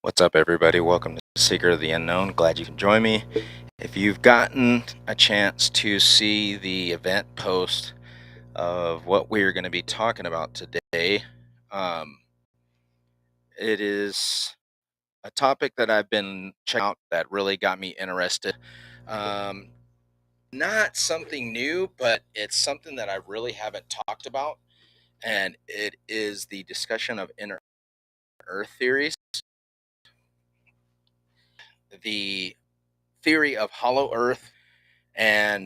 What's up, everybody? Welcome to Secret of the Unknown. Glad you can join me. If you've gotten a chance to see the event post of what we're going to be talking about today, um, it is a topic that I've been checking out that really got me interested. Um, Not something new, but it's something that I really haven't talked about, and it is the discussion of inner Earth theories. The theory of hollow Earth and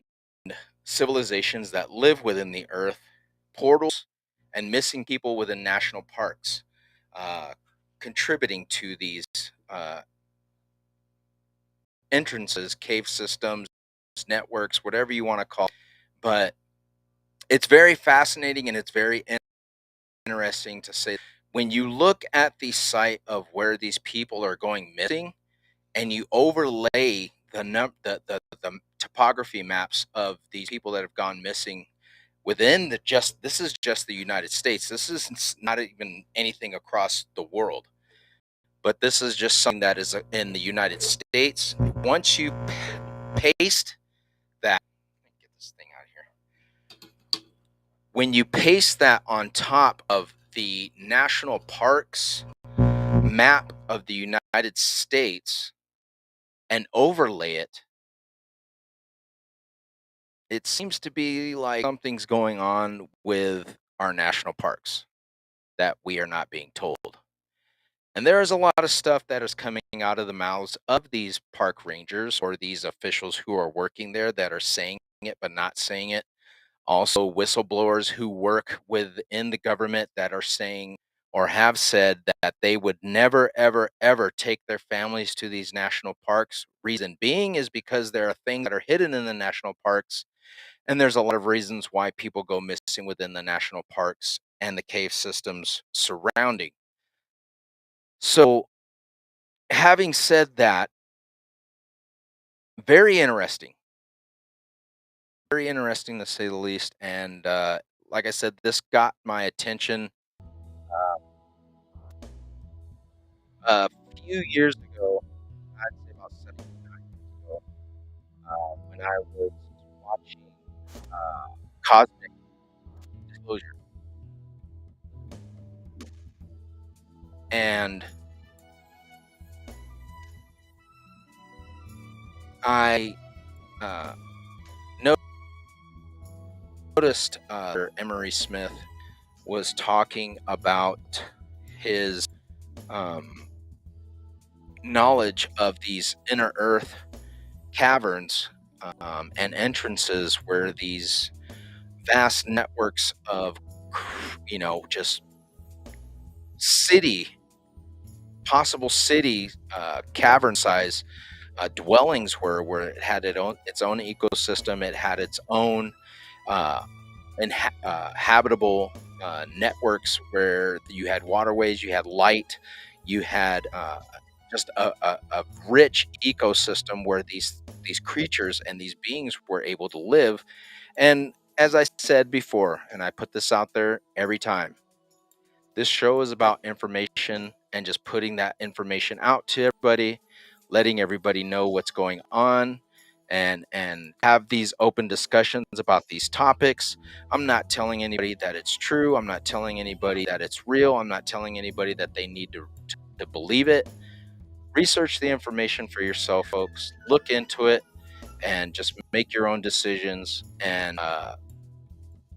civilizations that live within the earth, portals, and missing people within national parks, uh, contributing to these uh, entrances, cave systems, networks, whatever you want to call it. But it's very fascinating and it's very interesting to say. When you look at the site of where these people are going missing, and you overlay the topography maps of these people that have gone missing within this is just the United States. This is not even anything across the world, but this is just something that is in the United States. Once you paste that, let me get this thing out here. When you paste that on top of the national parks map of the United States and overlay it, it seems to be like something's going on with our national parks that we are not being told. And there is a lot of stuff that is coming out of the mouths of these park rangers or these officials who are working there that are saying it but not saying it. Also, whistleblowers who work within the government that are saying or have said that they would never, ever, ever take their families to these national parks. Reason being is because there are things that are hidden in the national parks, and there's a lot of reasons why people go missing within the national parks and the cave systems surrounding. So, having said that, very interesting, very interesting to say the least. And like I said, this got my attention a few years ago. I'd say about 7 years ago, when I was watching Cosmic Disclosure, and I uh, noticed Emery Smith was talking about his um, knowledge of these inner Earth caverns and entrances where these vast networks of, just city, possible city, cavern size dwellings were, where it had its own ecosystem, it had its own uh, habitable networks where you had waterways, you had light, you had just a rich ecosystem where these creatures and these beings were able to live. And as I said before, and I put this out there every time, this show is about information and just putting that information out to everybody, letting everybody know what's going on, and have these open discussions about these topics. I'm not telling anybody that it's true. I'm not telling anybody that it's real. I'm not telling anybody that they need to believe it. Research the information for yourself, folks. Look into it and just make your own decisions. And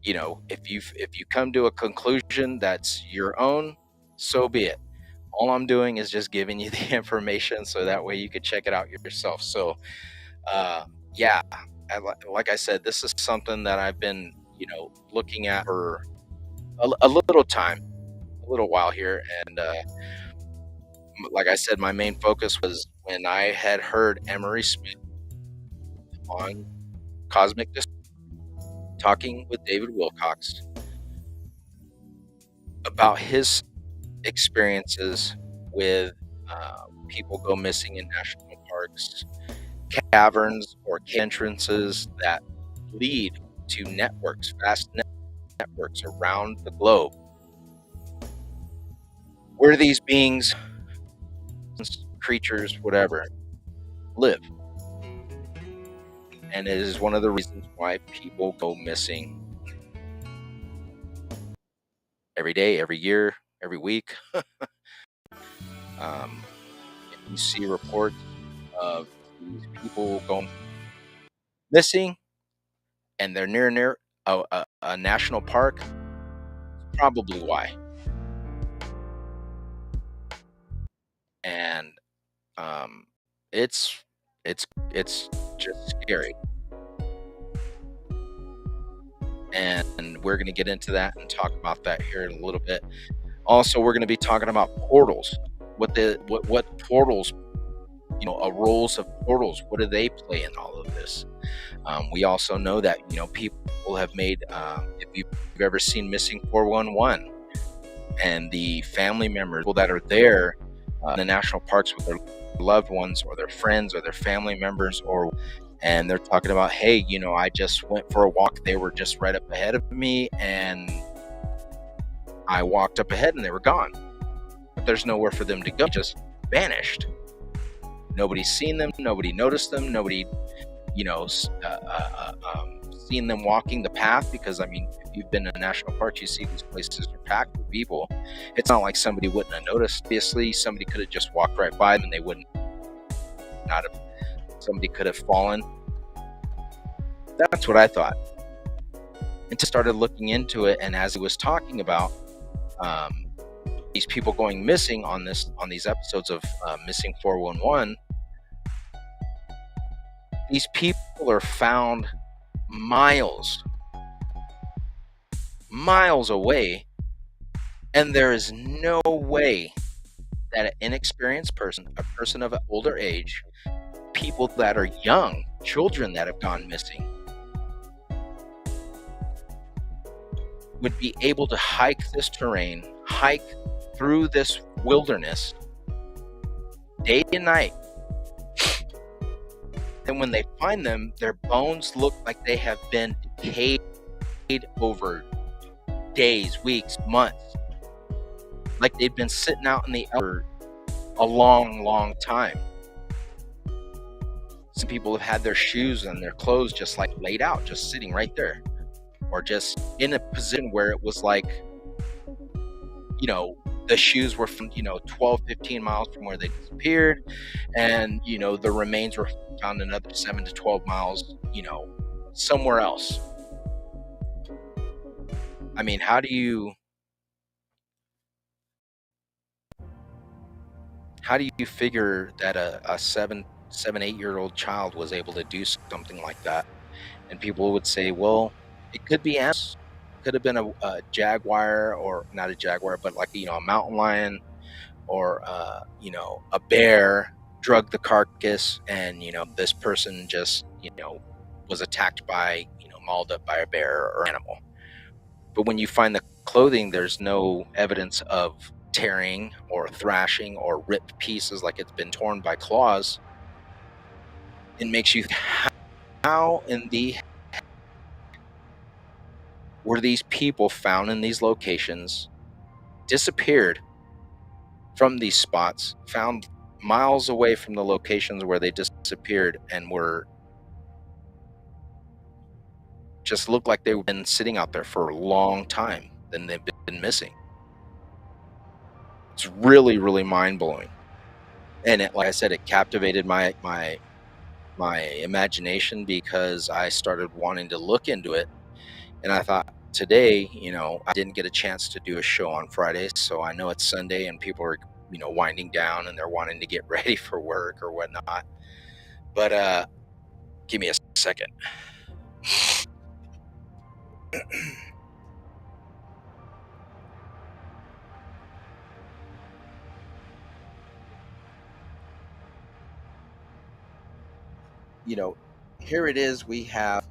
if you come to a conclusion that's your own, so be it. All I'm doing is just giving you the information so that way you could check it out yourself. So uh yeah, like I said, this is something that I've been looking at for a little time, a little while here. And like I said, my main focus was when I had heard Emery Smith on Cosmic Disc talking with David Wilcox about his experiences with people go missing in national parks, caverns, or entrances that lead to networks, vast networks around the globe, where these beings creatures, whatever, live. And it is one of the reasons why people go missing every day, every year, every week. um, you see reports of these people going missing, and they're near a national park. Probably why. And um, it's it's just scary. And we're going to get into that and talk about that here in a little bit. Also, we're going to be talking about portals. What portals, roles of portals, what do they play in all of this? We also know that people have made. If you've ever seen Missing 411, and the family members that are there in the national parks with their loved ones or their friends or their family members, and they're talking about, hey, I just went for a walk. They were just right up ahead of me, and I walked up ahead and they were gone. But there's nowhere for them to go. They just vanished. Nobody's seen them. Nobody noticed them. Nobody, seen them walking the path. Because, if you've been in a national park, you see these places are packed with people. It's not like somebody wouldn't have noticed. Obviously, somebody could have just walked right by them and they wouldn't not have. Somebody could have fallen. That's what I thought. And just started looking into it, and as he was talking about these people going missing on these episodes of Missing 411, these people are found miles away, and there is no way that an inexperienced person, a person of an older age, people that are young, children that have gone missing, would be able to hike this terrain, hike through this wilderness day and night. And when they find them, their bones look like they have been decayed over days, weeks, months. Like they've been sitting out in the for a long time. Some people have had their shoes and their clothes just like laid out, just sitting right there. Or just in a position where it was like, the shoes were from, 12, 15 miles from where they disappeared. And, the remains were found another 7 to 12 miles, somewhere else. How do you figure that a 8-year-old child was able to do something like that? And people would say, well, it could be animals. Could have been a jaguar, or not a jaguar, but like, a mountain lion, or, a bear drug the carcass, and, this person just, was attacked by, mauled up by a bear or animal. But when you find the clothing, there's no evidence of tearing or thrashing or ripped pieces like it's been torn by claws. It makes you, how in the were these people found in these locations, disappeared from these spots, found miles away from the locations where they disappeared, and were just looked like they've been sitting out there for a long time, then they've been missing. It's really, really mind-blowing. And like I said, it captivated my imagination, because I started wanting to look into it. And I thought, today, I didn't get a chance to do a show on Friday, so I know it's Sunday and people are, winding down and they're wanting to get ready for work or whatnot. But give me a second. Here it is. We have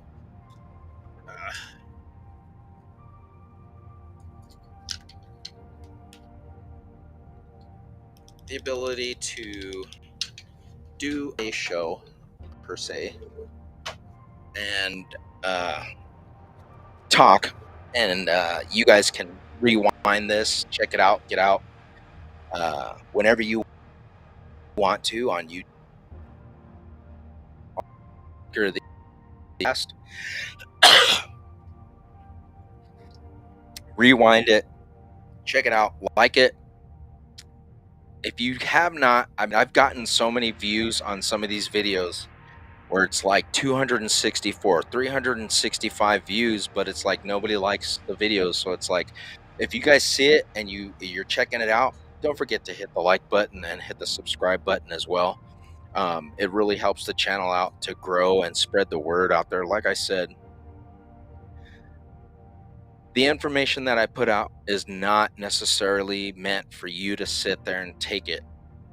the ability to do a show, per se, and talk, and you guys can rewind this, check it out, get out whenever you want to on YouTube or the past, rewind it, check it out, like it. If you have not, I mean, I've gotten so many views on some of these videos where it's like 264, 365 views, but it's like nobody likes the videos. So it's like, if you guys see it and you're checking it out, don't forget to hit the like button and hit the subscribe button as well. It really helps the channel out to grow and spread the word out there. Like I said, the information that I put out is not necessarily meant for you to sit there and take it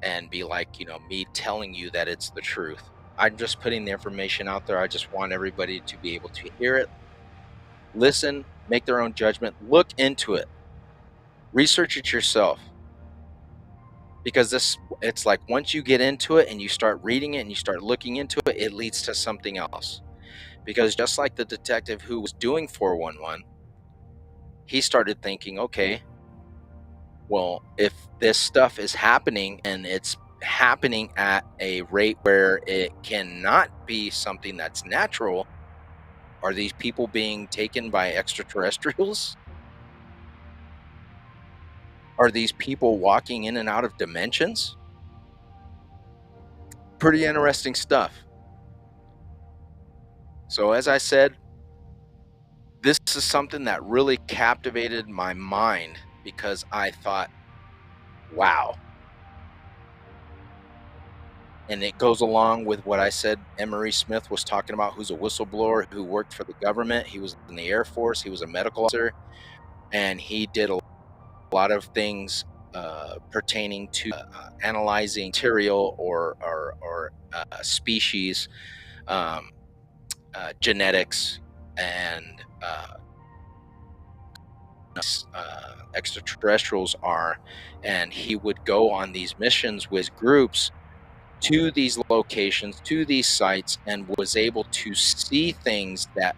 and be like, me telling you that it's the truth. I'm just putting the information out there. I just want everybody to be able to hear it, listen, make their own judgment, look into it, research it yourself. Because it's like once you get into it and you start reading it and you start looking into it, it leads to something else. Because just like the detective who was doing 411, he started thinking, okay, well, if this stuff is happening and it's happening at a rate where it cannot be something that's natural, are these people being taken by extraterrestrials? Are these people walking in and out of dimensions? Pretty interesting stuff. So as I said, this is something that really captivated my mind because I thought, wow. And it goes along with what I said Emery Smith was talking about, who's a whistleblower who worked for the government. He was in the Air Force. He was a medical officer, and he did a lot of things pertaining to analyzing material or species, genetics, and extraterrestrials are. And he would go on these missions with groups to these locations, to these sites, and was able to see things that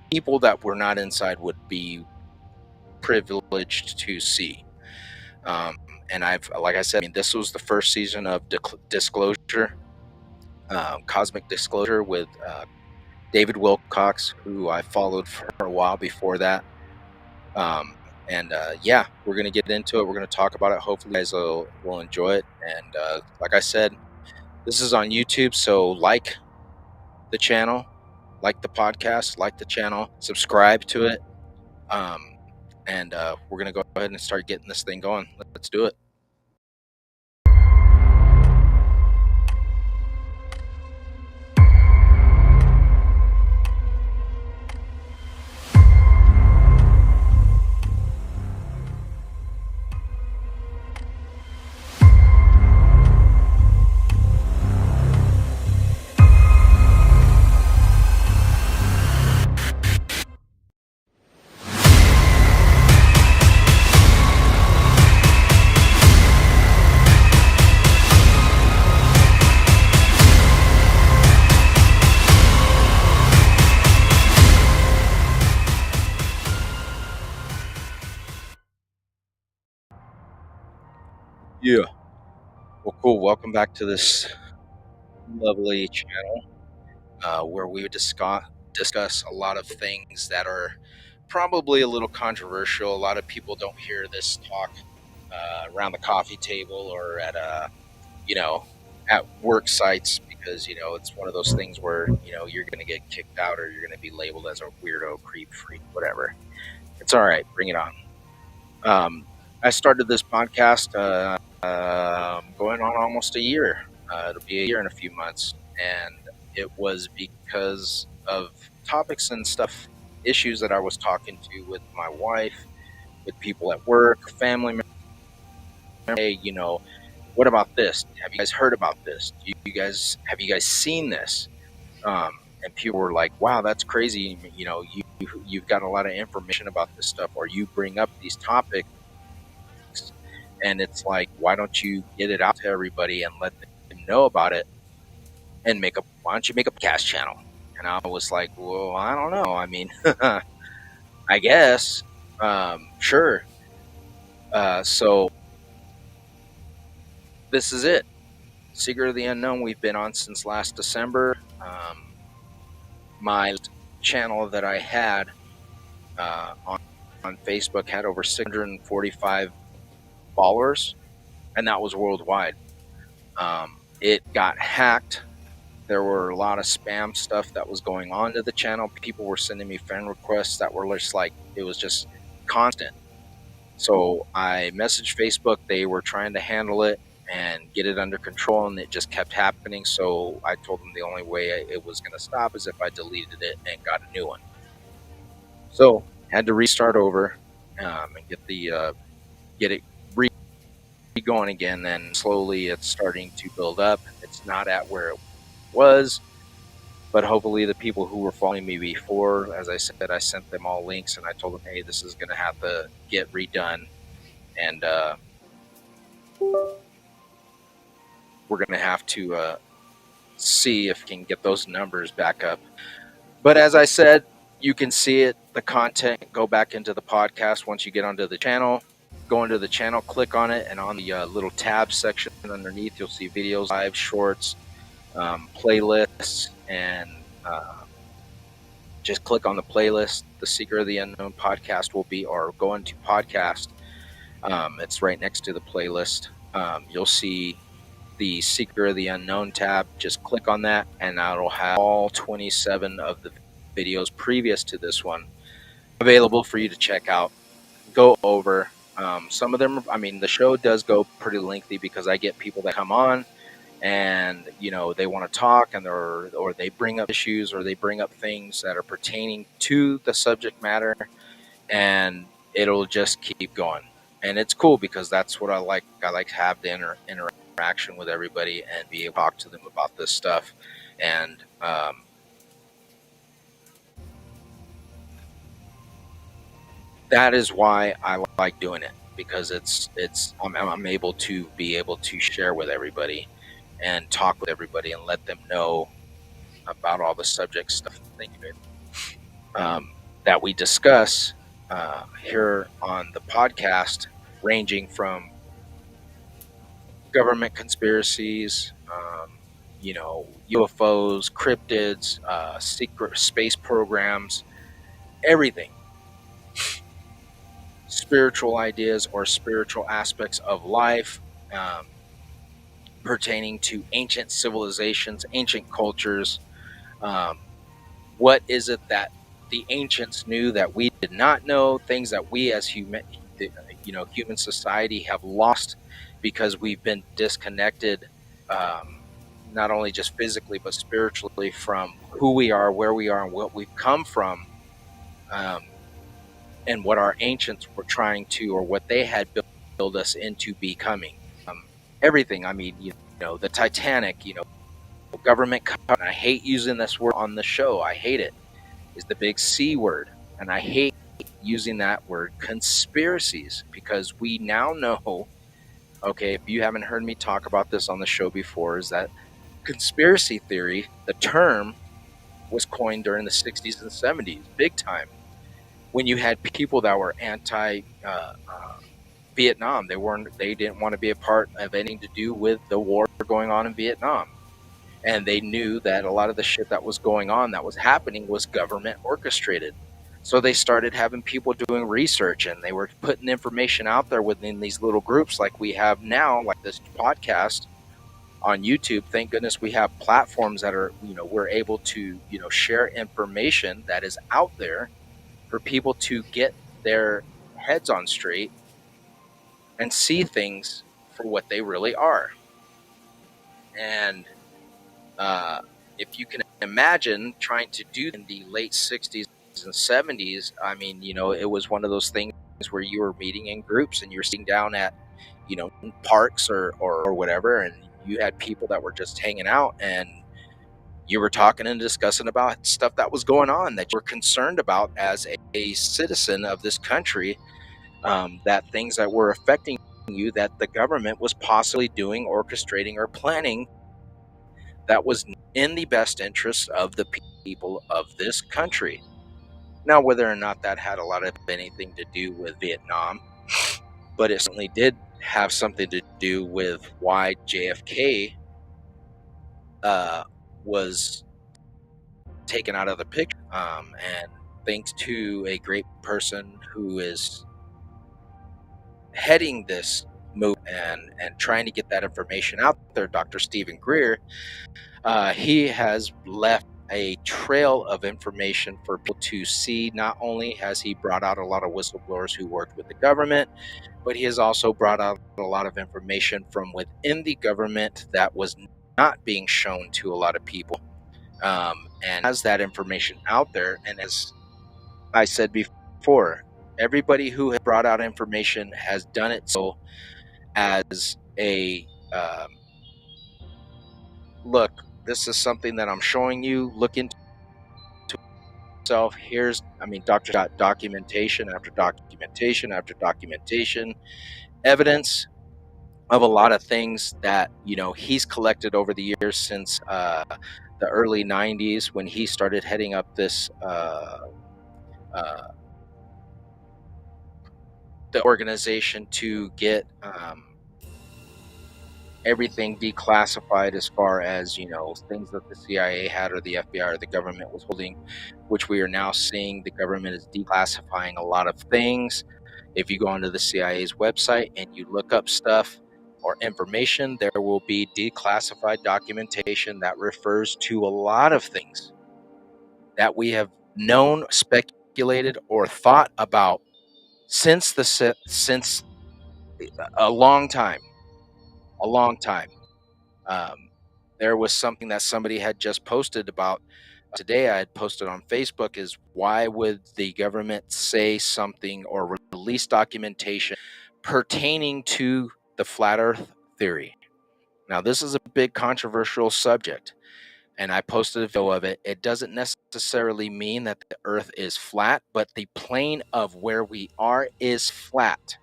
people that were not inside would be privileged to see. And like I said, I mean, this was the first season of Disclosure, Cosmic Disclosure with David Wilcox, who I followed for a while before that. Yeah, we're going to get into it. We're going to talk about it. Hopefully you guys will enjoy it. And like I said, this is on YouTube, so like the channel, like the podcast, like the channel, subscribe to it. We're going to go ahead and start getting this thing going. Let's do it. Yeah. Well, cool. Welcome back to this lovely channel where we discuss a lot of things that are probably a little controversial. A lot of people don't hear this talk around the coffee table or at work sites because it's one of those things where you're going to get kicked out or you're going to be labeled as a weirdo, creep, freak, whatever. It's all right. Bring it on. I started this podcast going on almost a year. It'll be a year in a few months. And it was because of topics and stuff, issues that I was talking to with my wife, with people at work, family members. Hey, what about this? Have you guys heard about this? Have you guys seen this? And people were like, wow, that's crazy. You've got a lot of information about this stuff, or you bring up these topics. And it's like, why don't you get it out to everybody and let them know about it? And why don't you make a podcast channel? And I was like, well, I don't know. I mean, I guess, sure. So this is it. Secret of the Unknown. We've been on since last December. My channel that I had on Facebook had over 645 followers, and that was worldwide. It got hacked. There were a lot of spam stuff that was going on to the channel. People were sending me friend requests that were just like, it was just constant. So I messaged Facebook. They were trying to handle it and get it under control, and it just kept happening. So I told them the only way it was going to stop is if I deleted it and got a new one. So had to restart over and get it going again. Then slowly it's starting to build up. It's not at where it was, but hopefully the people who were following me before, as I said, I sent them all links and I told them, hey, this is going to have to get redone, and we're going to have to see if we can get those numbers back up. But as I said, you can see it, the content, go back into the podcast. Once you get onto the channel, go into the channel, click on it, and on the little tab section underneath, you'll see videos, live, shorts, playlists, and just click on the playlist. The Secret of the Unknown podcast will be, or go into podcast. It's right next to the playlist. You'll see the Secret of the Unknown tab. Just click on that, and that'll have all 27 of the videos previous to this one available for you to check out. Go over. Some of them, I mean, the show does go pretty lengthy because I get people that come on and, you know, they want to talk, and or they bring up issues, or they bring up things that are pertaining to the subject matter, and it'll just keep going. And it's cool because that's what I like. I like to have the interaction with everybody and be able to talk to them about this stuff. And that is why I like doing it, because I'm able to share with everybody and talk with everybody and let them know about all the subject stuff. Thank you, babe. That we discuss here on the podcast, ranging from government conspiracies, UFOs, cryptids, secret space programs, everything. Spiritual ideas or spiritual aspects of life, pertaining to ancient civilizations, ancient cultures. What is it that the ancients knew that we did not know? Things that we as human society have lost because we've been disconnected, not only just physically but spiritually, from who we are, where we are, and what we've come from, and what our ancients were trying to, or what they had built us into becoming. Everything. I mean, the Titanic, government. And I hate using this word on the show. I hate it. Is the big C word, and I hate using that word, conspiracies, because we now know. Okay, if you haven't heard me talk about this on the show before, is that conspiracy theory, the term, was coined during the 60s and 70s, big time, when you had people that were anti Vietnam. They didn't want to be a part of anything to do with the war going on in Vietnam. And they knew that a lot of the shit that was going on, that was happening, was government orchestrated. So they started having people doing research, and they were putting information out there within these little groups like we have now, like this podcast on YouTube. Thank goodness we have platforms that are, we're able to, share information that is out there for people to get their heads on straight and see things for what they really are. And if you can imagine trying to do in the late 60s and 70s, I mean, it was one of those things where you were meeting in groups and you're sitting down at, parks or whatever, and you had people that were just hanging out, and you were talking and discussing about stuff that was going on that you were concerned about as a citizen of this country, that things that were affecting you, that the government was possibly doing, orchestrating, or planning, that was in the best interest of the people of this country. Now, whether or not that had a lot of anything to do with Vietnam, but it certainly did have something to do with why JFK was taken out of the picture. And thanks to a great person who is heading this move and trying to get that information out there, Dr. Stephen Greer, he has left a trail of information for people to see. Not only has he brought out a lot of whistleblowers who worked with the government, but he has also brought out a lot of information from within the government that was not being shown to a lot of people, and has that information out there. And as I said before, everybody who has brought out information has done it so as a look, this is something that I'm showing you, look into yourself. Here's, I mean, Dr. got documentation after documentation after documentation, evidence of a lot of things that, you know, he's collected over the years since the early 90s when he started heading up this the organization to get everything declassified, as far as, you know, things that the CIA had or the FBI or the government was holding, which we are now seeing the government is declassifying a lot of things. If you go onto the CIA's website and you look up stuff or information, there will be declassified documentation that refers to a lot of things that we have known, speculated, or thought about since a long time, a long time. Um, there was something that somebody had just posted about today. I had posted on Facebook, is why would the government say something or release documentation pertaining to the flat earth theory? Now, this is a big controversial subject, and I posted a video of it. It doesn't necessarily mean that the earth is flat, but the plane of where we are is flat.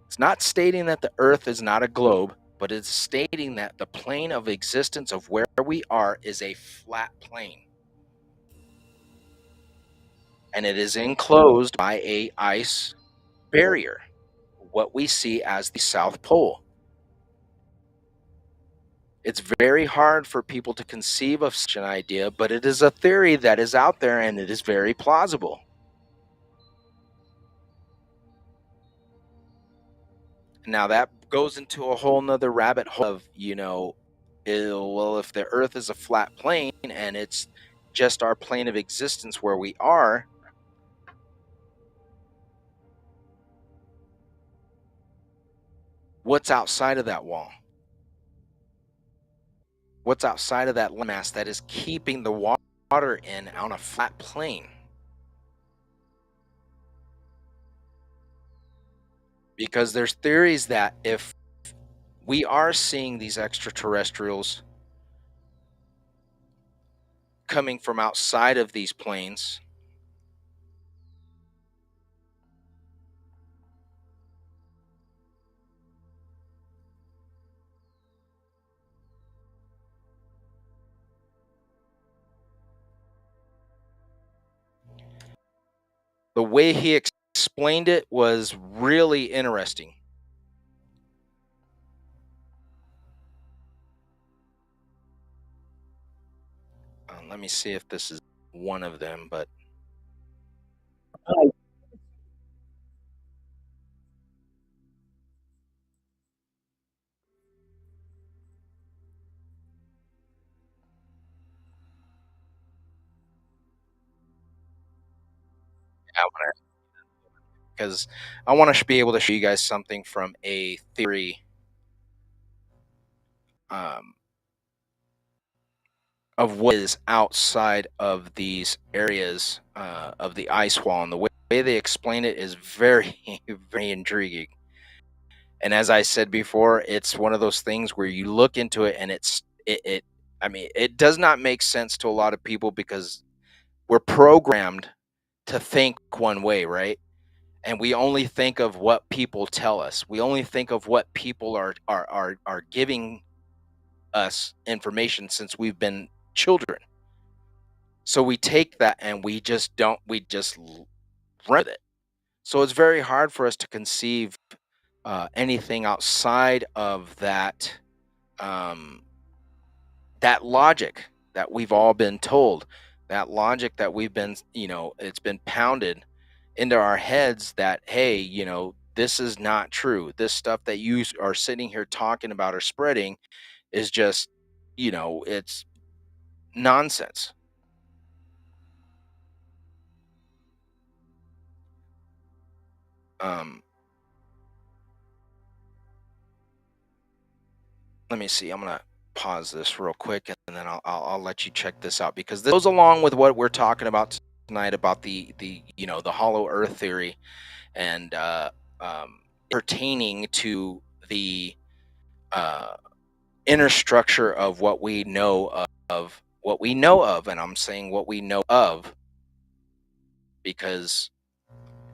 It's not stating that the earth is not a globe, but it's stating that the plane of existence of where we are is a flat plane. And it is enclosed by a ice barrier, what we see as the South Pole. It's very hard for people to conceive of such an idea, but it is a theory that is out there, and it is very plausible. Now that goes into a whole nother rabbit hole of, you know, well, if the earth is a flat plane and it's just our plane of existence where we are, what's outside of that wall? What's outside of that landmass that is keeping the water in on a flat plane? Because there's theories that if we are seeing these extraterrestrials coming from outside of these planes, the way he explained it was really interesting. Let me see if this is one of them, but because I want to be able to show you guys something from a theory um, of what is outside of these areas of the ice wall, and the way they explain it is very, very intriguing. And as I said before, it's one of those things where you look into it and it I mean, it does not make sense to a lot of people because we're programmed to think one way, right? And we only think of what people tell us. We only think of what people are giving us information since we've been children. So we take that and we just run with it. So it's very hard for us to conceive anything outside of um, that logic that we've all been told, that logic that we've been, it's been pounded into our heads that, hey, this is not true. This stuff that are sitting here talking about or spreading is just, it's nonsense. Um, Let me see. I'm gonna pause this real quick, and then I'll let you check this out because this goes along with what we're talking about tonight about the hollow Earth theory and pertaining to the uh, inner structure of what we know of what we know of, and I'm saying what we know of because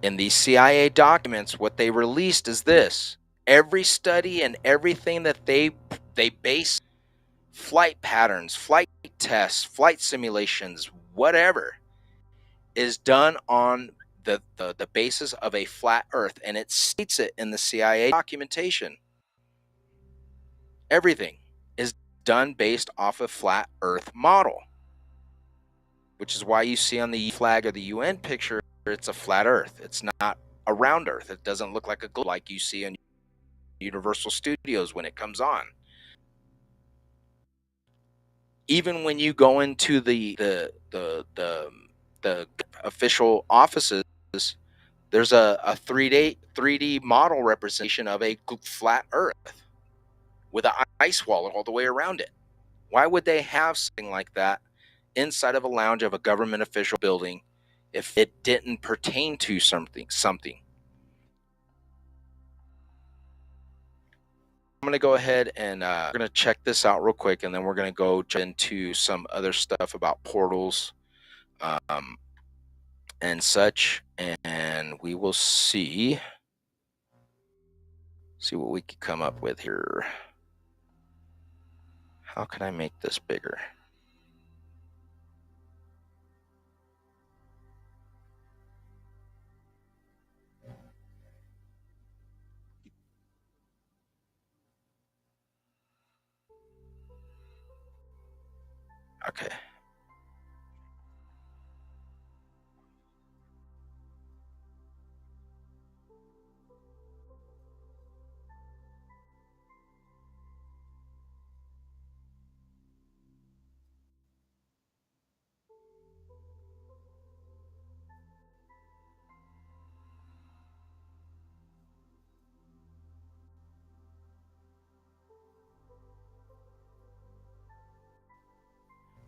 in these CIA documents, what they released is this: every study and everything that they base flight patterns, flight tests, flight simulations, whatever, is done on the basis of a flat Earth, and it states it in the CIA documentation. Everything is done based off a flat Earth model, which is why you see on the flag or the UN picture, it's a flat Earth. It's not a round Earth. It doesn't look like a globe like you see in Universal Studios when it comes on. Even when you go into the official offices, there's a 3D model representation of a flat Earth with an ice wall all the way around it. Why would they have something like that inside of a lounge of a government official building if it didn't pertain to something? I'm going to go ahead and we're going to check this out real quick, and then we're going to go into some other stuff about portals um, and such, and we will see what we can come up with here. How can I make this bigger? Okay.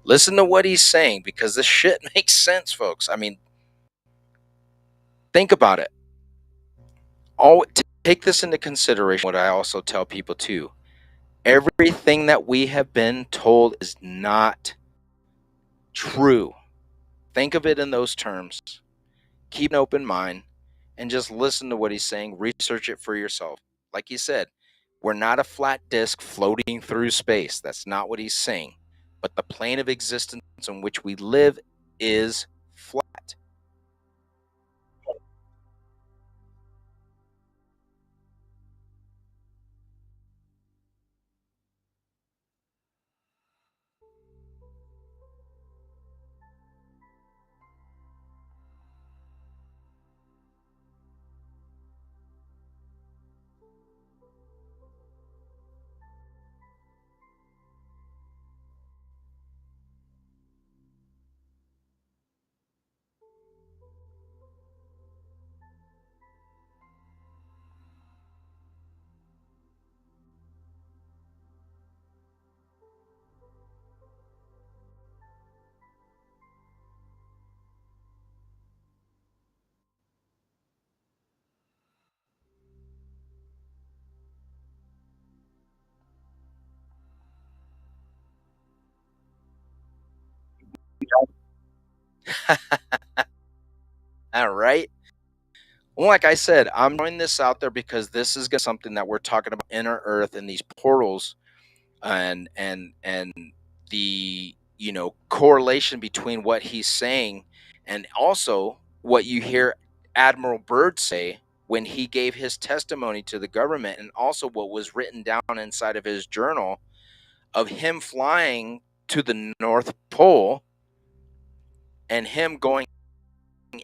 Listen to what he's saying because this shit makes sense, folks. I mean, think about it. Take this into consideration. What I also tell people too: everything that we have been told is not true. Think of it in those terms. Keep an open mind and just listen to what he's saying. Research it for yourself. Like he said, we're not a flat disk floating through space. That's not what he's saying. But the plane of existence on which we live is flat. All right. Well, like I said, I'm throwing this out there because this is something that we're talking about inner Earth and these portals, and the correlation between what he's saying and also what you hear Admiral Byrd say when he gave his testimony to the government, and also what was written down inside of his journal of him flying to the North Pole and him going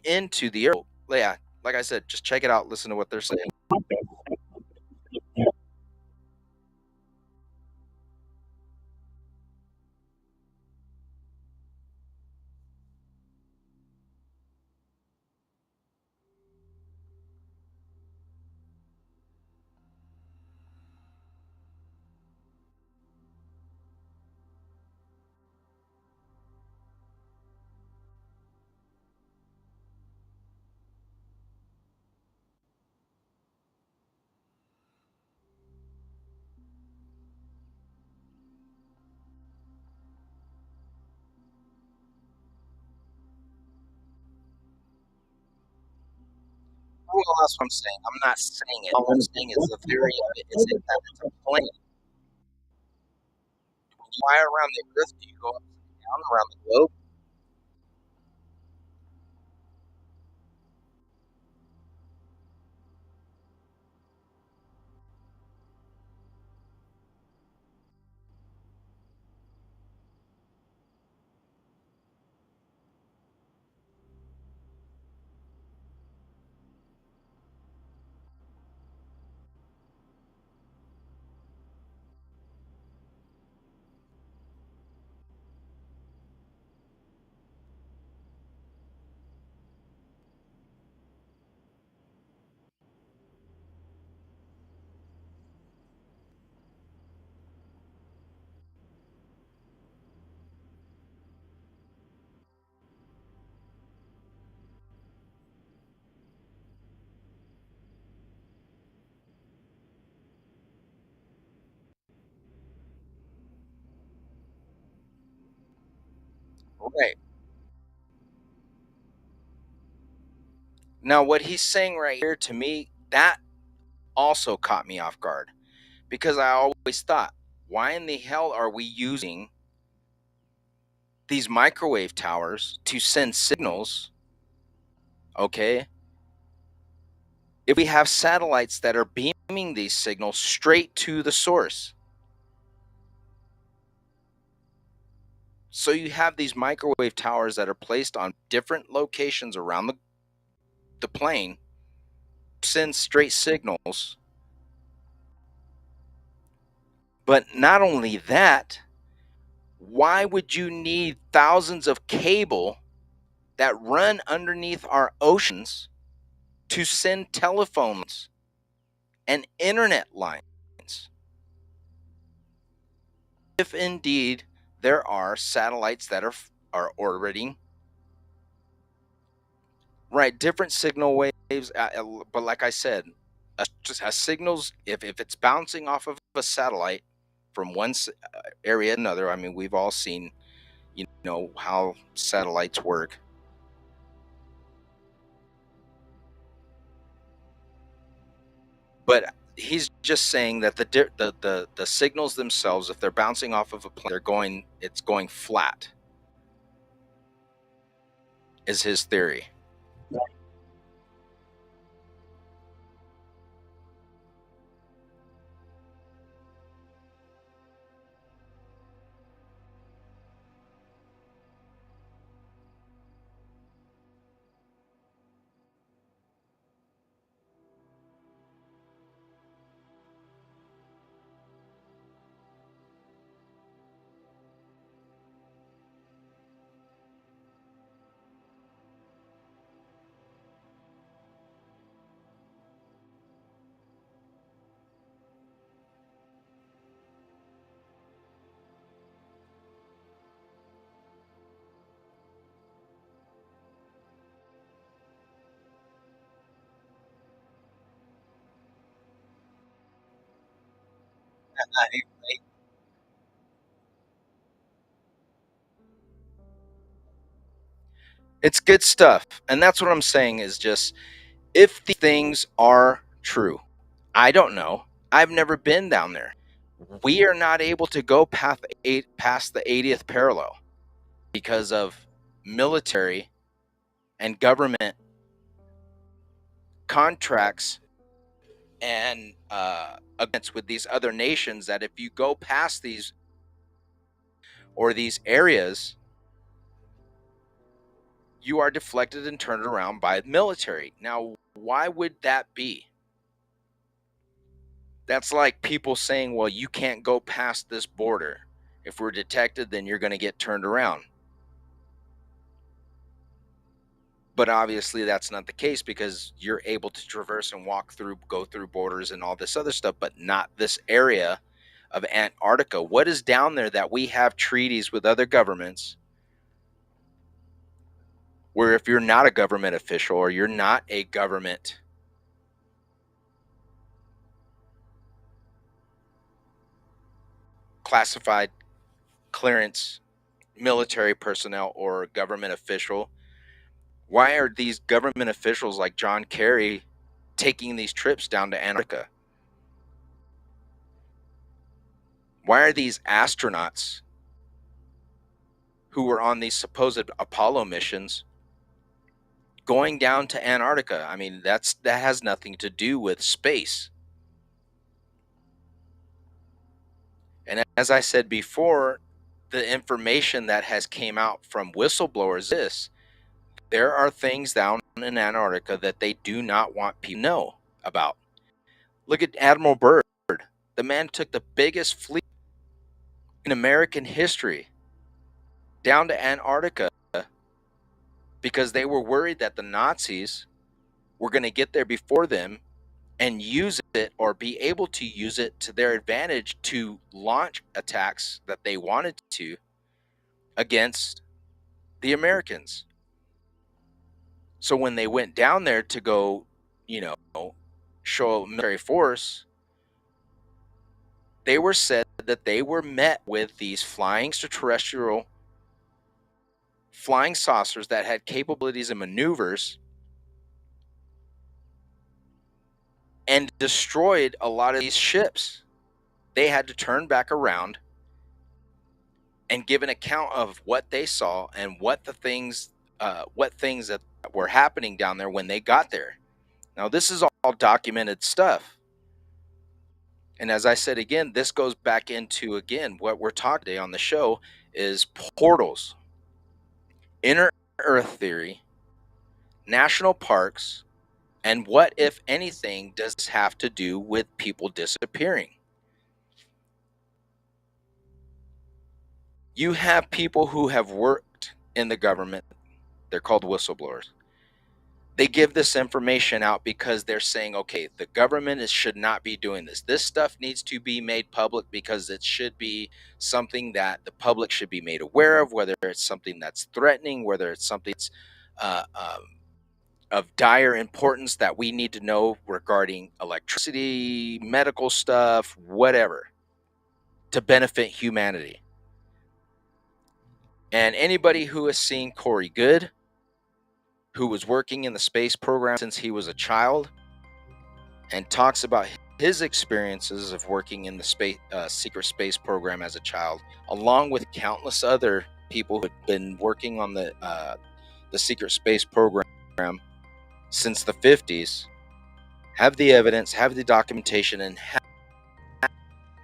into the air. Yeah, like I said, just check it out. Listen to what they're saying. Well, that's what I'm saying. I'm not saying it. All I'm saying is the theory of it is that it's a plane. When you fly around the Earth, do you go up and down around the globe? Right. Now, what he's saying right here to me, that also caught me off guard because I always thought, why in the hell are we using these microwave towers to send signals? Okay. If we have satellites that are beaming these signals straight to the source. So you have these microwave towers that are placed on different locations around the plane, send straight signals. But not only that, why would you need thousands of cable that run underneath our oceans to send telephones and internet lines? If indeed there are satellites that are orbiting, right, different signal waves, but like I said, just a signals, if it's bouncing off of a satellite from one area to another, I mean, we've all seen, how satellites work. But he's just saying that the signals themselves, if they're bouncing off of a plane, it's going flat, is his theory. It's good stuff, and that's what I'm saying is just, if these things are true, I don't know. I've never been down there. We are not able to go past the 80th parallel because of military and government contracts and agreements with these other nations that if you go past these or these areas, you are deflected and turned around by the military. Now, why would that be? That's like people saying, well, you can't go past this border. If we're detected, then you're going to get turned around. But obviously that's not the case, because you're able to traverse and walk through, go through borders and all this other stuff, but not this area of Antarctica. What is down there that we have treaties with other governments where if you're not a government official or you're not a government classified clearance military personnel or government official, why are these government officials like John Kerry taking these trips down to Antarctica? Why are these astronauts who were on these supposed Apollo missions going down to Antarctica? I mean, that has nothing to do with space. And as I said before, the information that has came out from whistleblowers is there are things down in Antarctica that they do not want people to know about. Look at Admiral Byrd. The man took the biggest fleet in American history down to Antarctica because they were worried that the Nazis were going to get there before them and use it, or be able to use it to their advantage to launch attacks that they wanted to against the Americans. So when they went down there to go, show military force, they were said that they were met with these flying extraterrestrial flying saucers that had capabilities and maneuvers, and destroyed a lot of these ships. They had to turn back around and give an account of what they saw and what things that were happening down there when they got there. Now, this is all documented stuff. And as I said again, this goes back into, again, what we're talking today on the show is portals, inner Earth theory, national parks, and what, if anything, does this have to do with people disappearing? You have people who have worked in the government. They're called whistleblowers. They give this information out because they're saying, okay, the government should not be doing this. This stuff needs to be made public because it should be something that the public should be made aware of, whether it's something that's threatening, whether it's something that's of dire importance that we need to know regarding electricity, medical stuff, whatever, to benefit humanity. And anybody who has seen Corey Goode, who was working in the space program since he was a child, and talks about his experiences of working in the secret space program as a child, along with countless other people who have been working on the secret space program since the 50s, have the evidence, have the documentation, and have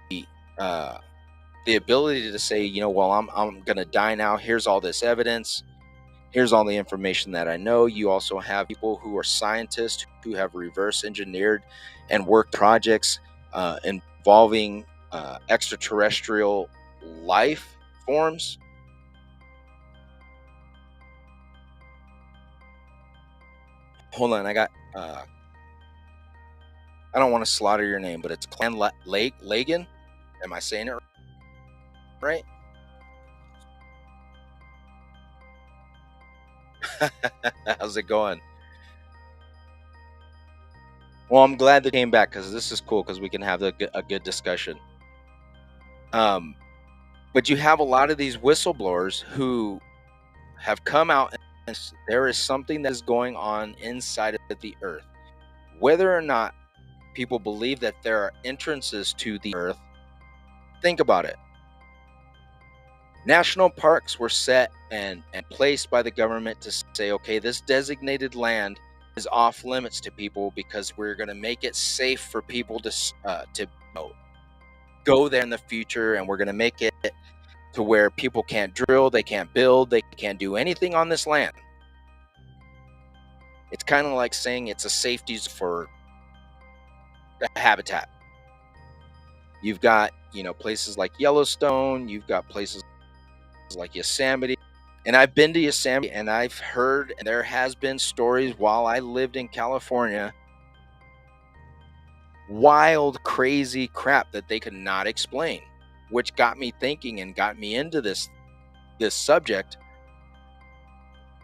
the ability to say, well, I'm going to die now. Here's all this evidence. Here's all the information that I know. You also have people who are scientists who have reverse engineered and worked projects involving extraterrestrial life forms. Hold on, I don't want to slaughter your name, but it's Clan Lagan. Am I saying it right? How's it going? Well, I'm glad they came back, because this is cool, because we can have a good discussion. But you have a lot of these whistleblowers who have come out and there is something that is going on inside of the Earth. Whether or not people believe that there are entrances to the Earth, think about it. National parks were set and placed by the government to say, okay, this designated land is off limits to people because we're going to make it safe for people to go there in the future, and we're going to make it to where people can't drill, they can't build, they can't do anything on this land. It's kind of like saying it's a safety for the habitat. You've got, places like Yellowstone, you've got places like Yosemite. And I've been to Yosemite, and I've heard, and there has been stories while I lived in California, wild, crazy crap that they could not explain, which got me thinking and got me into this subject.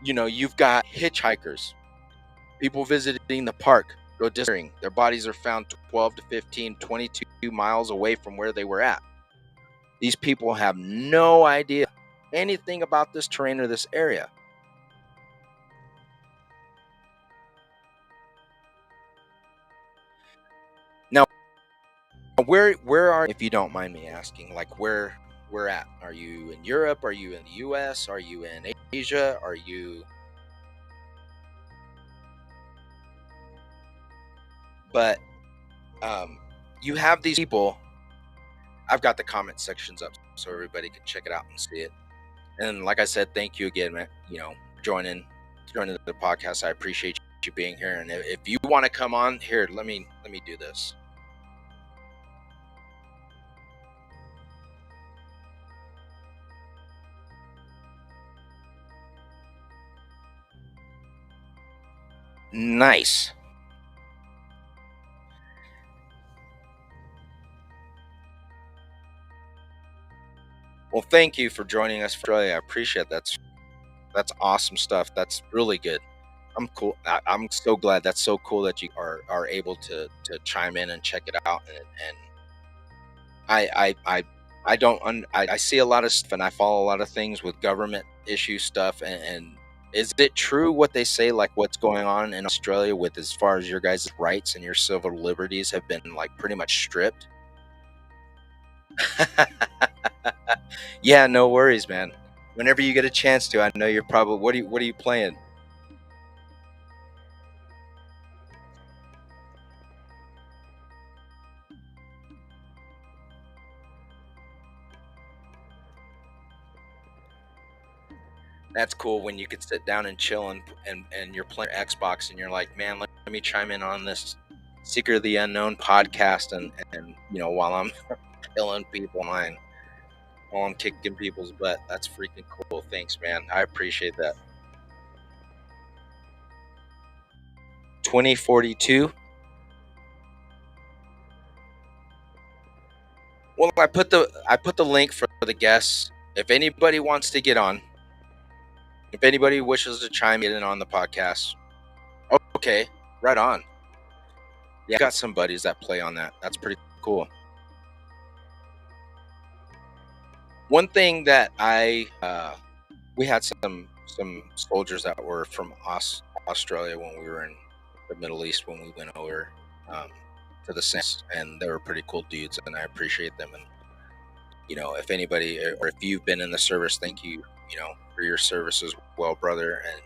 You've got hitchhikers, people visiting the park, go disappearing. Their bodies are found 12 to 15, 22 miles away from where they were at. These people have no idea anything about this terrain or this area. Now, where are, if you don't mind me asking, like where at? Are you in Europe? Are you in the US? Are you in Asia? Are you... But you have these people. I've got the comment sections up so everybody can check it out and see it. And like I said, thank you again, man. Joining the podcast. I appreciate you being here. And if you want to come on here, let me do this. Nice. Well, thank you for joining us, Australia. I appreciate that. That's awesome stuff. That's really good. I'm cool. I'm so glad. That's so cool that you are able to chime in and check it out. And I don't I see a lot of stuff, and I follow a lot of things with government issue stuff. And is it true what they say, like what's going on in Australia with as far as your guys' rights and your civil liberties have been like pretty much stripped? Yeah, no worries, man. Whenever you get a chance to, I know you're probably, what are you playing? That's cool when you could sit down and chill and you're playing Xbox and you're like, man, let me chime in on this Secret of the Unknown podcast, and while I'm killing people mine, while I'm kicking people's butt. That's freaking cool. Thanks, man. I appreciate that. 2042. Well, I put the link for the guests. If anybody wants to get on, if anybody wishes to chime in on the podcast, okay, right on. Yeah, I got some buddies that play on that. That's pretty cool. One thing that we had some soldiers that were from Australia when we were in the Middle East, when we went over to the Saints, and they were pretty cool dudes, and I appreciate them. And if anybody, or if you've been in the service, thank you, for your service as well, brother and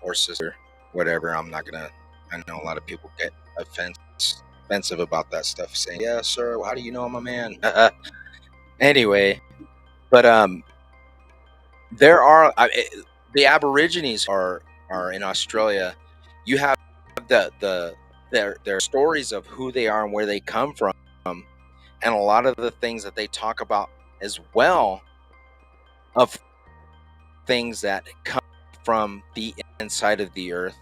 or sister, whatever. I'm not gonna. I know a lot of people get offensive about that stuff, saying, "Yeah, sir, how do you know I'm a man?" Anyway, but there are the Aborigines are in Australia. You have their stories of who they are and where they come from, and a lot of the things that they talk about as well, of things that come from the inside of the earth.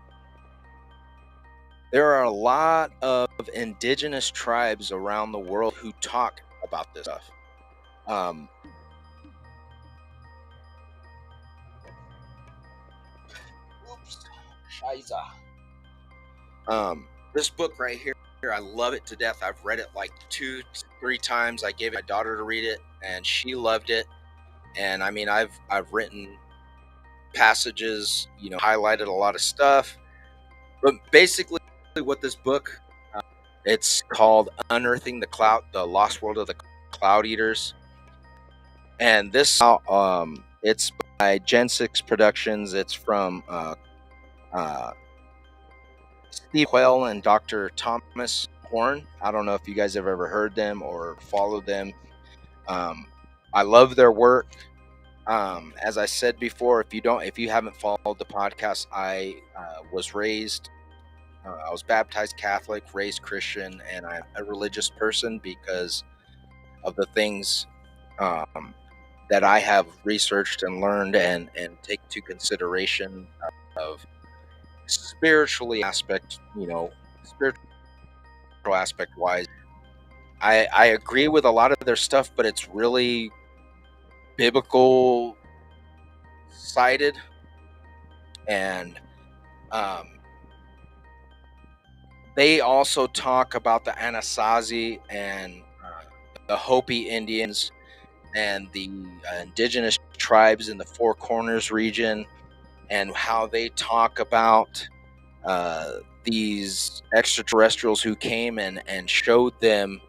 There are a lot of indigenous tribes around the world who talk about this stuff. This book right here, I love it to death. I've read it like 2-3 times. I gave my daughter to read it, and she loved it. And I mean, I've written passages, highlighted a lot of stuff. But basically, what this book, it's called "Unearthing the Lost World of the Cloud Eaters," and this, it's by Gen 6 Productions. It's from Steve Quayle and Dr. Thomas Horn. I don't know if you guys have ever heard them or followed them. I love their work. As I said before, if you haven't followed the podcast, I was baptized Catholic, raised Christian, and I'm a religious person because of the things um, that I have researched and learned and take to consideration of spiritually aspect, spiritual aspect wise. I agree with a lot of their stuff, but it's really biblical sided, and um, they also talk about the Anasazi and the Hopi Indians and the indigenous tribes in the Four Corners region, and how they talk about these extraterrestrials who came and showed them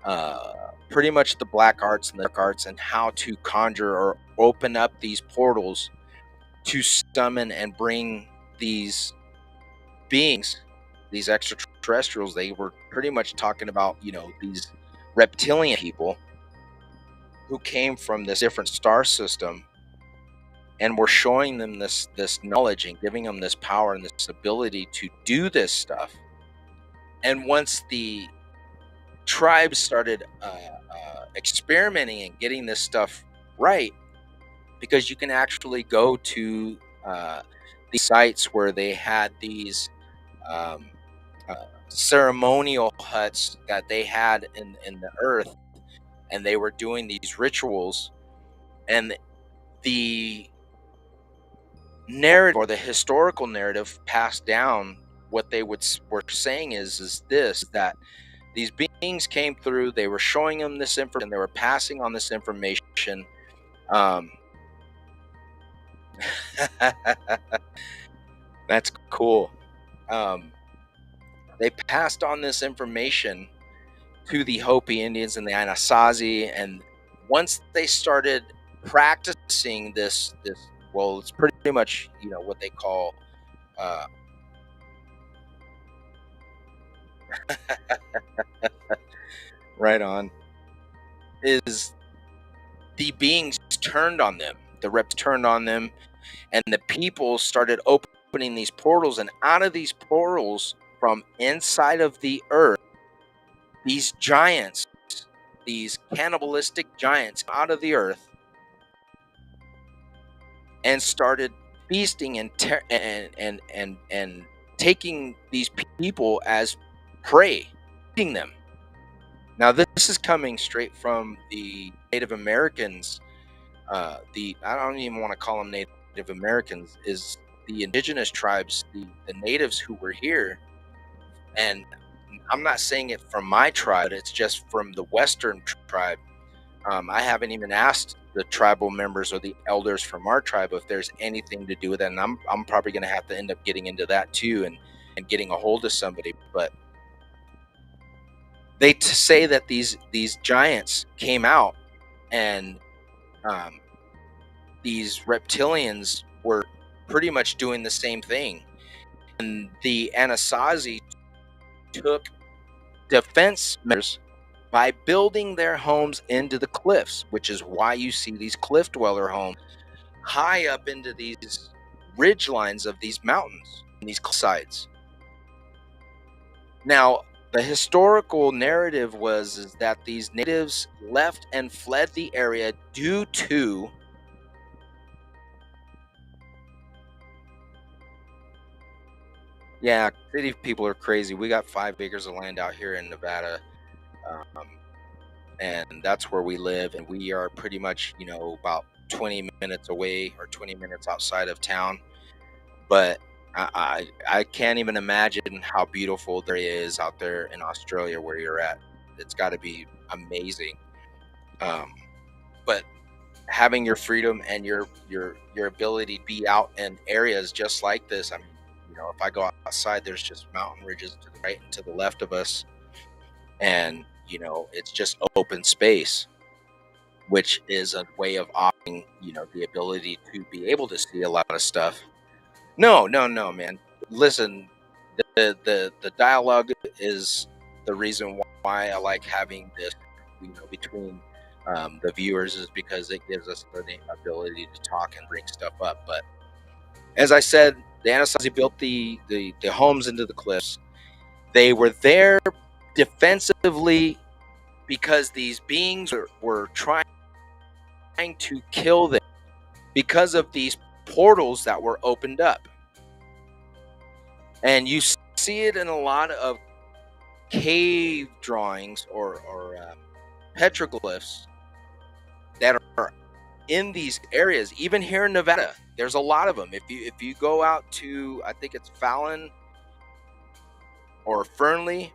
uh, pretty much the black arts and the dark arts and how to conjure or open up these portals to summon and bring these beings, these extraterrestrials. They were pretty much talking about, these reptilian people who came from this different star system, and we're showing them this knowledge and giving them this power and this ability to do this stuff. And once the tribes started experimenting and getting this stuff right, because you can actually go to these sites where they had these um, ceremonial huts that they had in the earth, and they were doing these rituals, and the narrative or the historical narrative passed down, what they were saying is this, that these beings came through, they were showing them this information, they were passing on this information. um, that's cool. um, they passed on this information to the Hopi Indians and the Anasazi, and once they started practicing this, well, it's pretty much what they call uh, right on, is the beings turned on them, the reps turned on them, and the people started opening these portals, and out of these portals from inside of the earth, these giants, these cannibalistic giants, out of the earth and started feasting and taking these people as prey, eating them. Now this is coming straight from the Native Americans. I don't even want to call them Native Americans, is the indigenous tribes, the natives who were here. And I'm not saying it from my tribe, it's just from the Western tribe. I haven't even asked the tribal members or the elders from our tribe if there's anything to do with it, and I'm probably going to have to end up getting into that too, and getting a hold of somebody. But they say that these giants came out, and these reptilians were pretty much doing the same thing, and the Anasazi took defense measures by building their homes into the cliffs, which is why you see these cliff dweller homes high up into these ridge lines of these mountains and these sides. Now, the historical narrative is that these natives left and fled the area due to city people are crazy. We got 5 acres of land out here in Nevada. Um, and that's where we live, and we are pretty much about 20 minutes away or 20 minutes outside of town. But I can't even imagine how beautiful there is out there in Australia where you're at. It's got to be amazing. But having your freedom and your ability to be out in areas just like this, I mean, if I go outside, there's just mountain ridges to the right and to the left of us, and it's just open space, which is a way of offering the ability to be able to see a lot of stuff. No, man. Listen, the dialogue is the reason why I like having this, between the viewers, is because it gives us the ability to talk and bring stuff up. But as I said, the Anasazi built the homes into the cliffs. They were there defensively because these beings were trying to kill them because of these portals that were opened up. And you see it in a lot of cave drawings or petroglyphs that are in these areas. Even here in Nevada, there's a lot of them. If you go out to, I think it's Fallon or Fernley,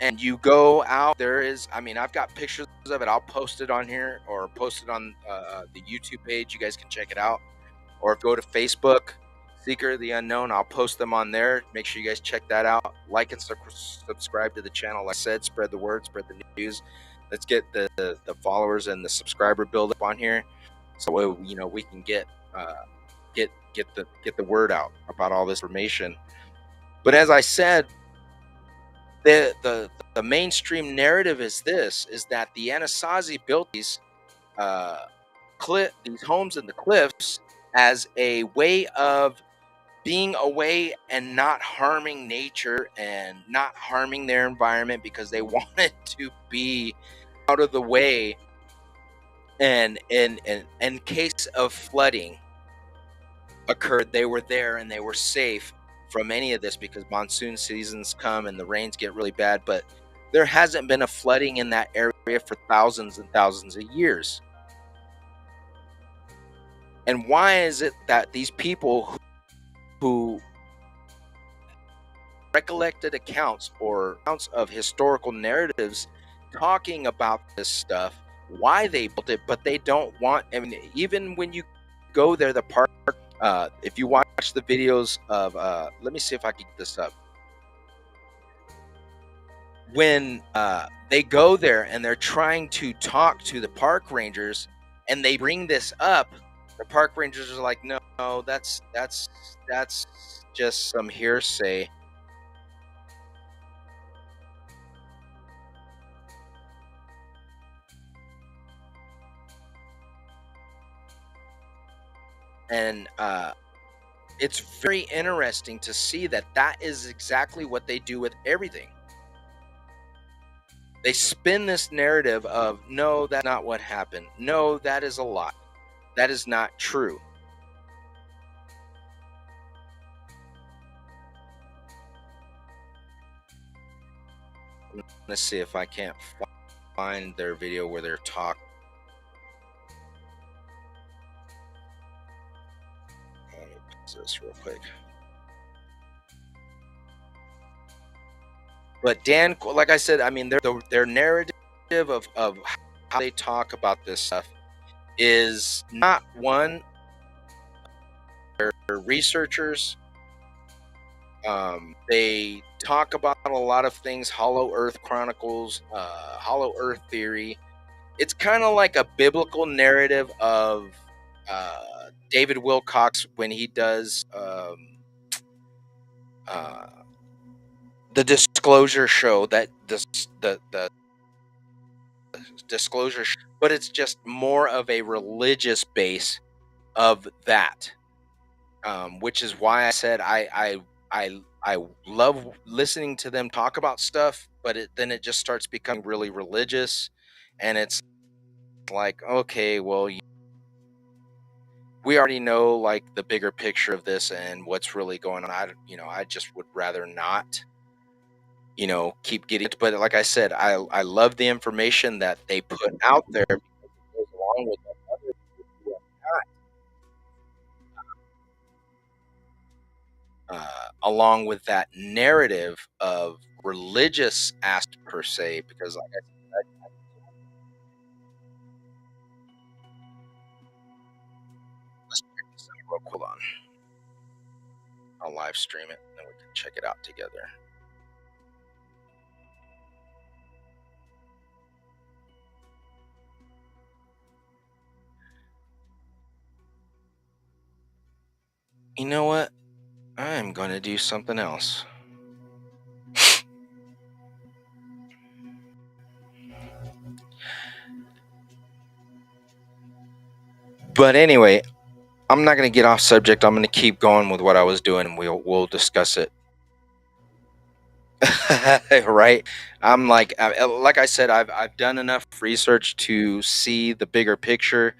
and you go out, there is, I mean, I've got pictures of it. I'll post it on here or post it on the YouTube page. You guys can check it out. Or go to Facebook, Seeker of the Unknown. I'll post them on there. Make sure you guys check that out. Like and subscribe to the channel. Like I said, spread the word, spread the news. Let's get the followers and the subscriber build up on here, so we can get the word out about all this information. But as I said, the mainstream narrative is that the Anasazi built these homes in the cliffs as a way of being away and not harming nature and not harming their environment, because they wanted to be out of the way, and in case of flooding occurred, they were there and they were safe from any of this, because monsoon seasons come and the rains get really bad. But there hasn't been a flooding in that area for thousands and thousands of years. And why is it that these people who recollected accounts or accounts of historical narratives talking about this stuff, why they built it, but they don't want, I mean, even when you go there, the park, if you watch the videos of, let me see if I can get this up. When they go there and they're trying to talk to the park rangers and they bring this up, the park rangers are like, no, that's just some hearsay. And it's very interesting to see that is exactly what they do with everything. They spin this narrative of, no, that's not what happened. No, that is a lie. That is not true. Let's see if I can't find their video where they're talking. Let me pause this real quick. But Dan, like I said, I mean, their narrative of how they talk about this stuff is not one. They're researchers. They talk about a lot of things, Hollow Earth Chronicles, Hollow Earth Theory. It's kind of like a biblical narrative of David Wilcox when he does the Disclosure show, that the Disclosure, but it's just more of a religious base of that, which is why I said I love listening to them talk about stuff, but then it just starts becoming really religious, and it's like, okay, well, we already know like the bigger picture of this and what's really going on. I just would rather not, keep getting it. But like I said, I love the information that they put out there, because it goes along with the other who are not, along with that narrative of religious aspect per se. Because like I said, let's check this out real quick. Hold on, I'll live stream it and then we can check it out together. You know what? I'm going to do something else. But anyway, I'm not going to get off subject. I'm going to keep going with what I was doing, and we'll discuss it. Right? I'm like I said, I've done enough research to see the bigger picture,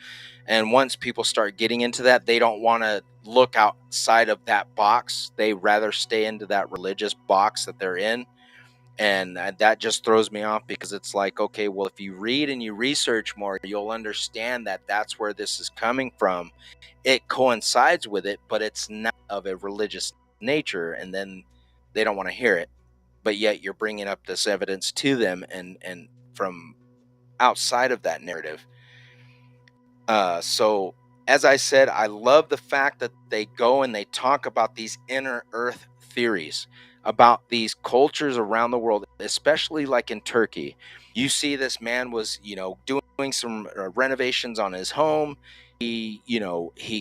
and once people start getting into that, they don't want to look outside of that box. They rather stay into that religious box that they're in, and that just throws me off because it's like, okay, well, if you read and you research more, you'll understand that that's where this is coming from. It coincides with it, but it's not of a religious nature, and then they don't want to hear it. But yet you're bringing up this evidence to them, and from outside of that narrative. So as I said, I love the fact that they go and they talk about these inner earth theories about these cultures around the world, especially like in Turkey. You see, this man was, doing some renovations on his home. He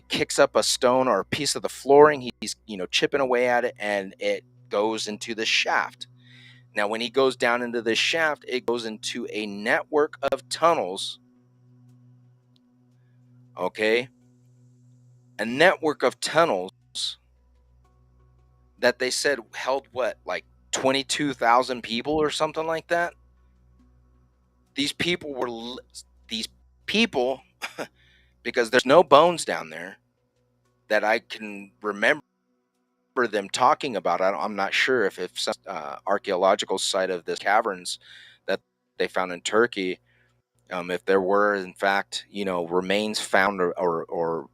kicks up a stone or a piece of the flooring. He's, chipping away at it, and it goes into the shaft. Now, when he goes down into this shaft, it goes into a network of tunnels, okay? A network of tunnels that they said held what, like 22,000 people or something like that? These people were, these people, because there's no bones down there that I can remember them talking about. I'm not sure if some archaeological site of this caverns that they found in Turkey, if there were in fact remains found, or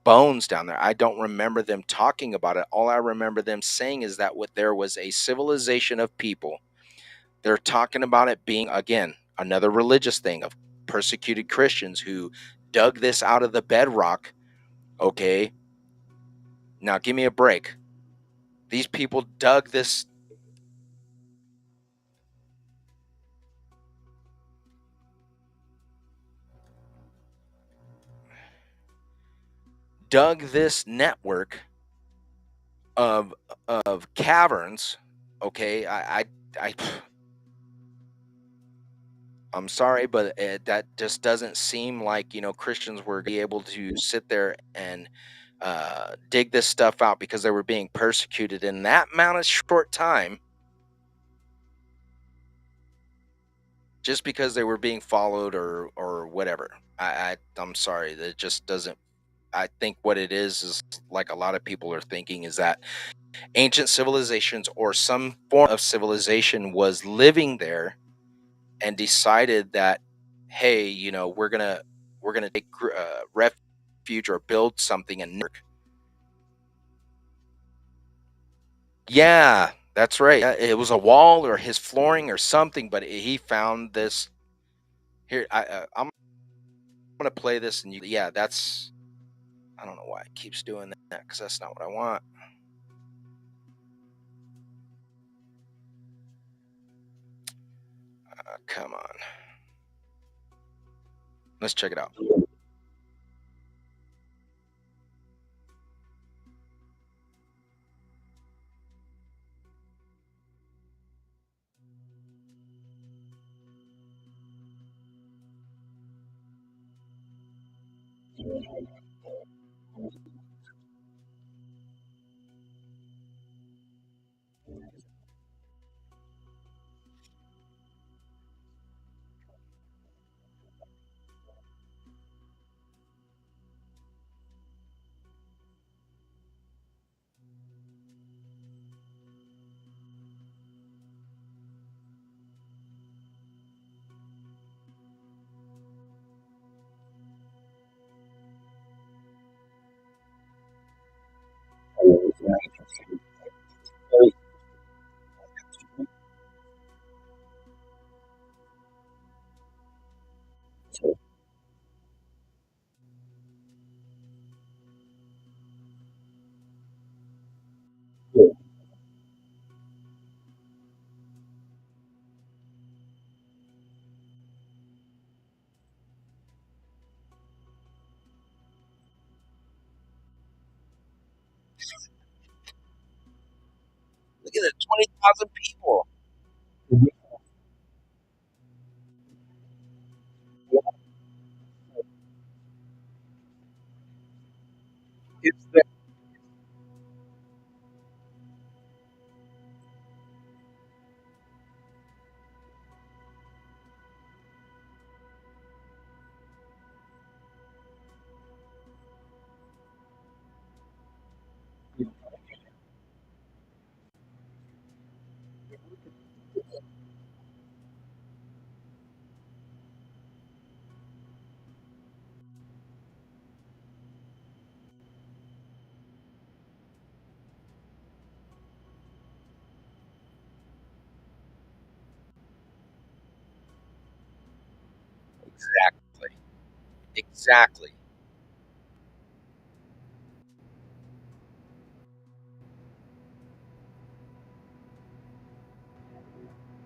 bones down there. I don't remember them talking about it. All I remember them saying is that there was a civilization of people. They're talking about it being, again, another religious thing of persecuted Christians who dug this out of the bedrock. Okay, now give me a break. These people dug this network of caverns. Okay, I I'm sorry, but that just doesn't seem like Christians were be able to sit there and dig this stuff out because they were being persecuted in that amount of short time, just because they were being followed or whatever. I'm sorry, that just doesn't. I think what it is like a lot of people are thinking is that ancient civilizations or some form of civilization was living there and decided that, hey, we're gonna take refuge or build something in Newark. Yeah, that's right. It was a wall or his flooring or something, but he found this here. I'm gonna play this, and yeah, that's. I don't know why it keeps doing that because that's not what I want. Come on, let's check it out. Look at it, 20,000 people. It's the exactly, exactly.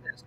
Yes.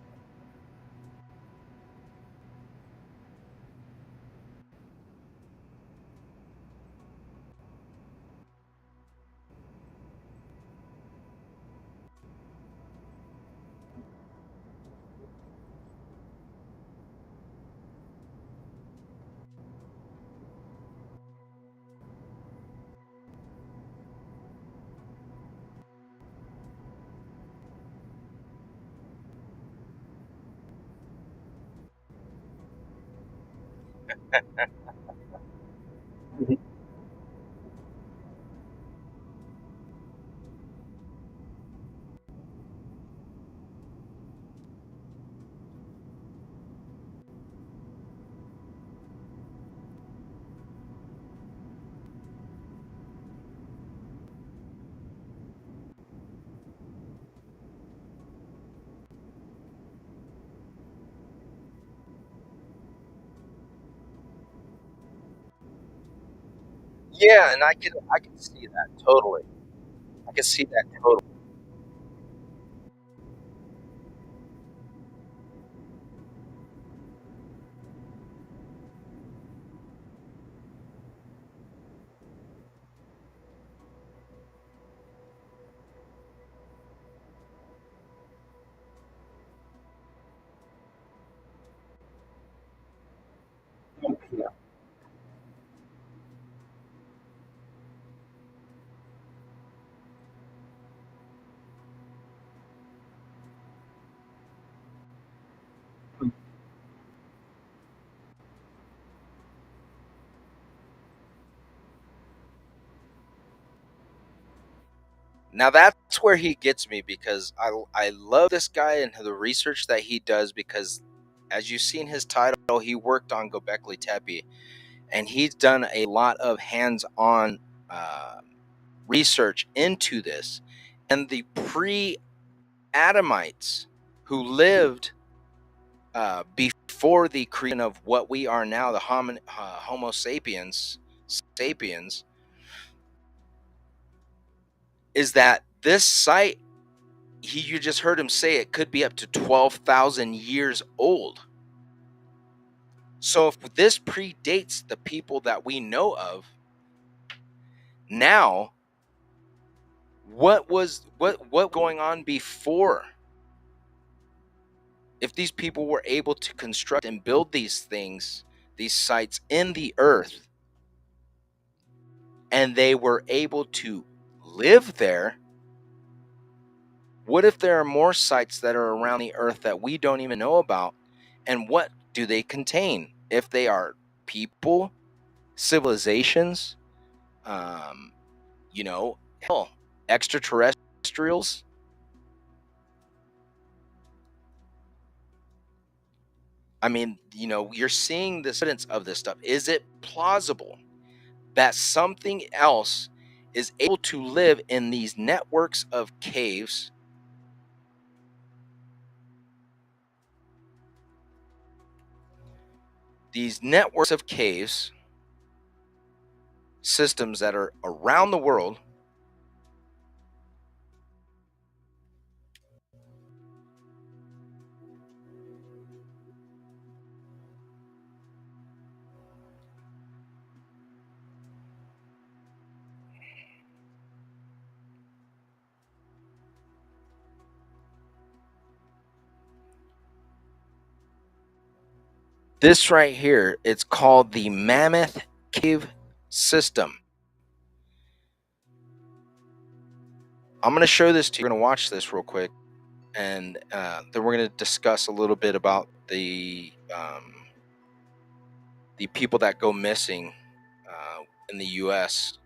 Yeah, and I can see that totally. I can see that totally. Yeah. Now that's where he gets me because I love this guy and the research that he does because as you see in his title, he worked on Gobekli Tepe and he's done a lot of hands-on uh, research into this. And the pre-Adamites who lived before the creation of what we are now, the Homo sapiens, is that this site you just heard him say it could be up to 12,000 years old. So if this predates the people that we know of now, what going on before? If these people were able to construct and build these things, these sites in the earth, and they were able to live there, what if there are more sites that are around the earth that we don't even know about? And what do they contain? If they are people, civilizations, um, hell, extraterrestrials. I mean, you're seeing this evidence of this stuff. Is it plausible that something else is able to live in these networks of caves, systems that are around the world? This right here, it's called the Mammoth Cave System. I'm going to show this to you. We're going to watch this real quick, and then we're going to discuss a little bit about the people that go missing in the U.S.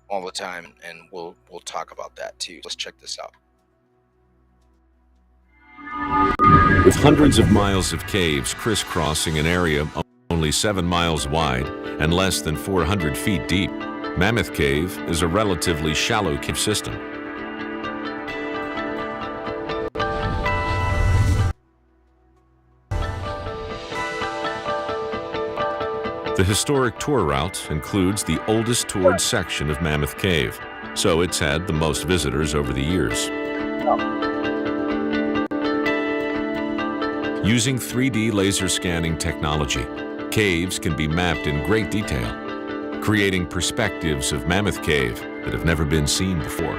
all the time, and we'll talk about that too. Let's check this out. With hundreds of miles of caves crisscrossing an area only 7 miles wide and less than 400 feet deep, Mammoth Cave is a relatively shallow cave system. The historic tour route includes the oldest toured section of Mammoth Cave, so it's had the most visitors over the years. Using 3D laser scanning technology, caves can be mapped in great detail, creating perspectives of Mammoth Cave that have never been seen before.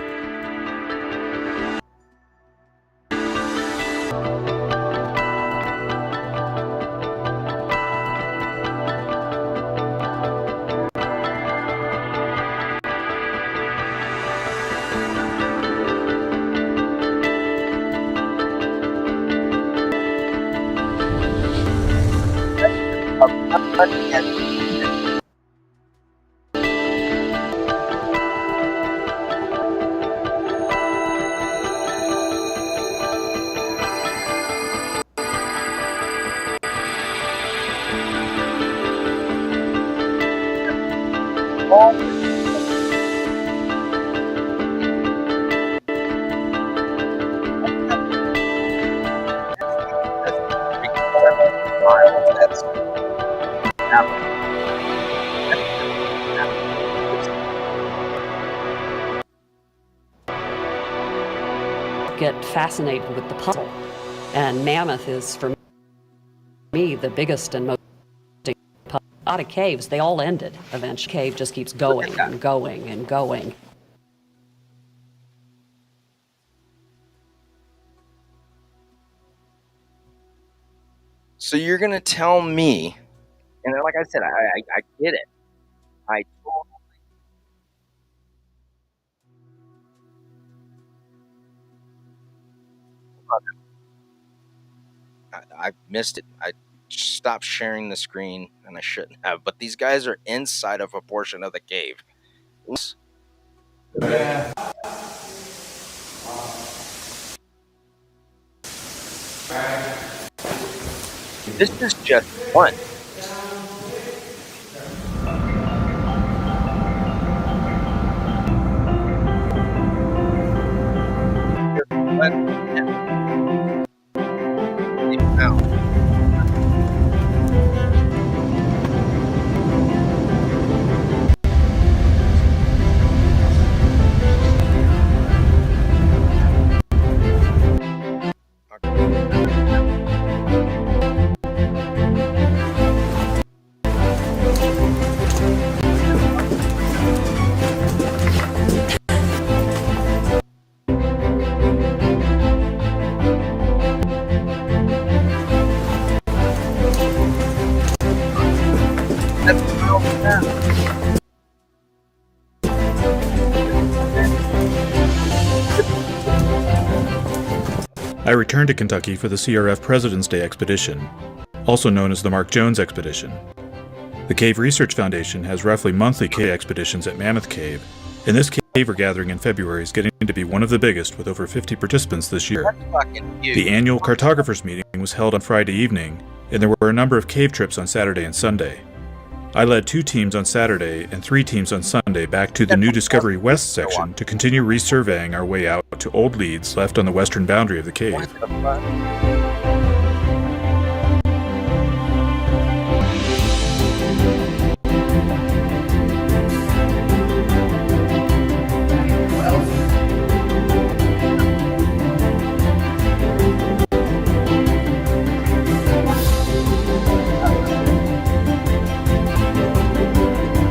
Get fascinated with the puzzle, and Mammoth is, for me, the biggest and most puzzle. A lot of caves, they all ended eventually. Cave just keeps going and going and going. So you're going to tell me, and like I said, I get it. I totally. I missed it. I stopped sharing the screen, and I shouldn't have. But these guys are inside of a portion of the cave. Yeah. This is just one. I returned to Kentucky for the CRF President's Day Expedition, also known as the Mark Jones Expedition. The Cave Research Foundation has roughly monthly cave expeditions at Mammoth Cave, and this caver gathering in February is getting to be one of the biggest, with over 50 participants this year. The annual cartographers meeting was held on Friday evening, and there were a number of cave trips on Saturday and Sunday. I led 2 teams on Saturday and 3 teams on Sunday back to the New Discovery West section to continue resurveying our way out to old leads left on the western boundary of the cave.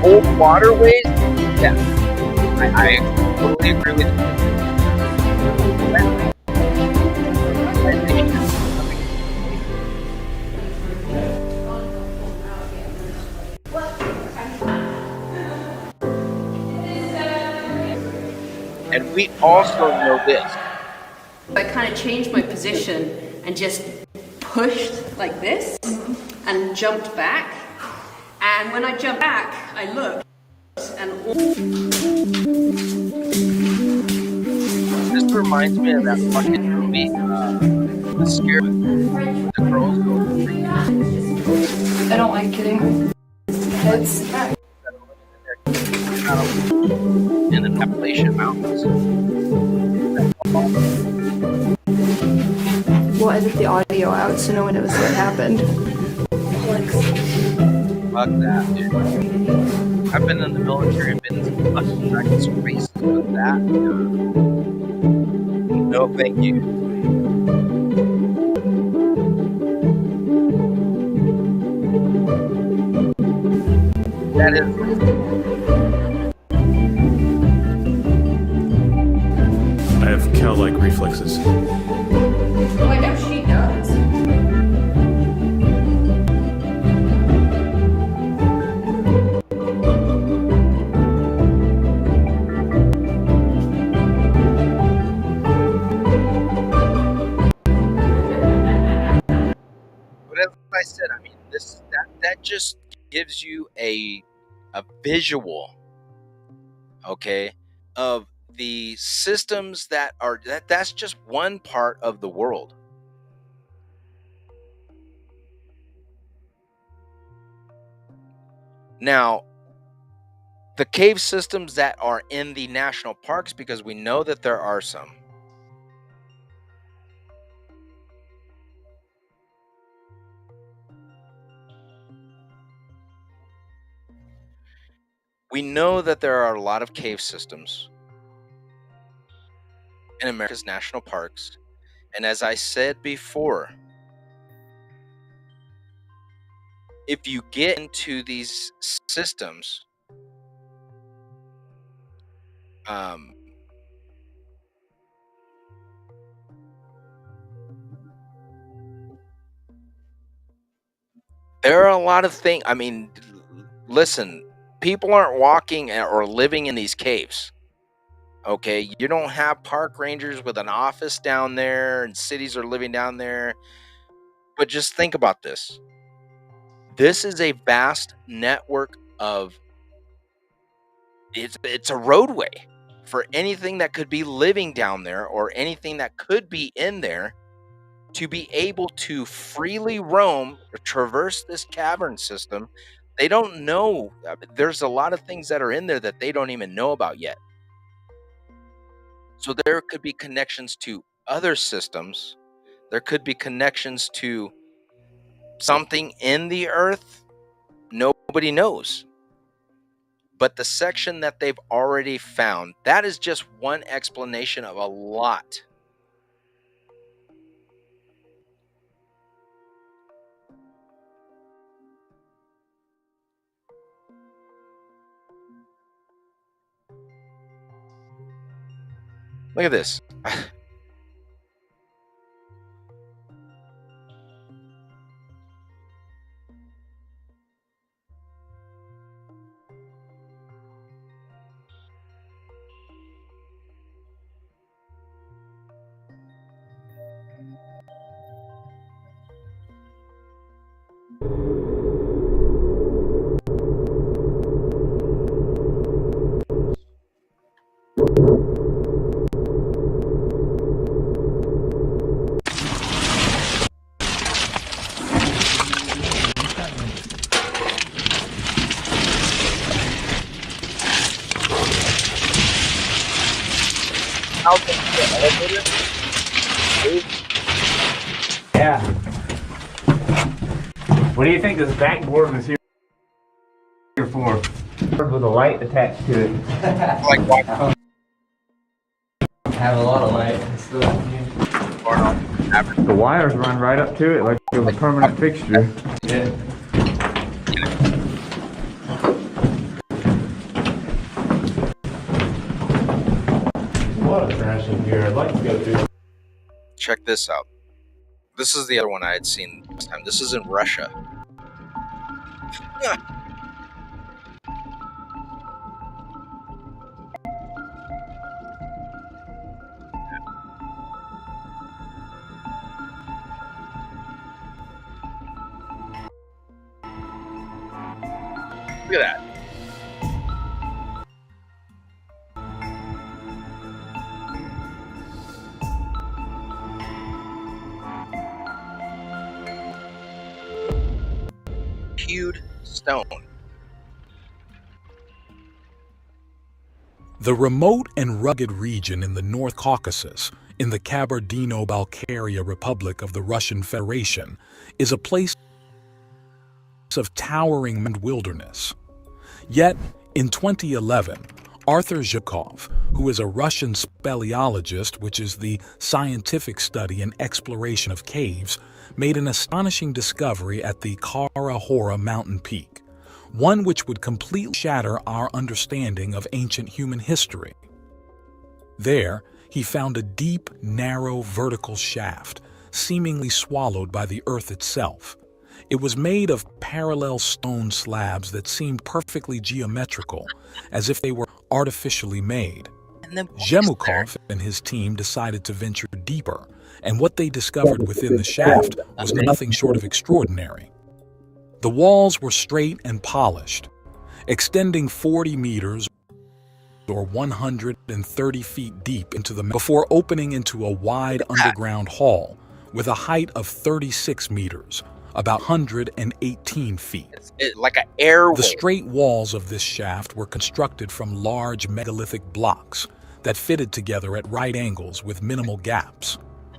Old waterways? Yeah. I totally agree with you. we also know this. I kind of changed my position and just pushed like this and jumped back. And when I jumped back, I looked and This reminds me of that fucking movie, The Scare, the girls go I don't like getting hits. in the Appalachian Mountains. We'll edit the audio out so no one knows what happened. Fuck that, dude. I've been in the military, I've been in some fucking practice races, but that, no thank you. That is I have cow-like reflexes. I know she does. But as I said, I mean, that just gives you a visual, okay, of the systems that's just one part of the world. Now, the cave systems that are in the national parks, because we know that there are some. We know that there are a lot of cave systems in America's national parks. And as I said before, if you get into these systems, there are a lot of things. I mean, listen, people aren't walking or living in these caves. Okay, you don't have park rangers with an office down there and cities are living down there. But just think about this. This is a vast network of it's a roadway for anything that could be living down there or anything that could be in there to be able to freely roam or traverse this cavern system. They don't know. There's a lot of things that are in there that they don't even know about yet. So there could be connections to other systems. There could be connections to something in the earth. Nobody knows. But the section that they've already found, that is just one explanation of a lot. Look at this. Yeah. What do you think this backboard was here for? With a light attached to it. Like what? Have a lot of light. The wires run right up to it like it was a permanent fixture. Yeah. There's a lot of trash in here. I'd like to go through. Check this out. This is the other one I had seen last time. This is in Russia. Look at that. Hewed stone. The remote and rugged region in the North Caucasus, in the Kabardino-Balkaria Republic of the Russian Federation, is a place of towering wilderness. Yet, in 2011, Arthur Zhukov, who is a Russian speleologist, which is the scientific study and exploration of caves, made an astonishing discovery at the Kara Hora mountain peak, one which would completely shatter our understanding of ancient human history. There, he found a deep, narrow, vertical shaft, seemingly swallowed by the earth itself. It was made of parallel stone slabs that seemed perfectly geometrical, as if they were artificially made. Zhemukov and his team decided to venture deeper, and what they discovered within the shaft was nothing short of extraordinary. The walls were straight and polished, extending 40 meters or 130 feet deep into the before opening into a wide underground hall with a height of 36 meters, about 118 feet. It's like an airway. The straight walls of this shaft were constructed from large megalithic blocks that fitted together at right angles with minimal gaps.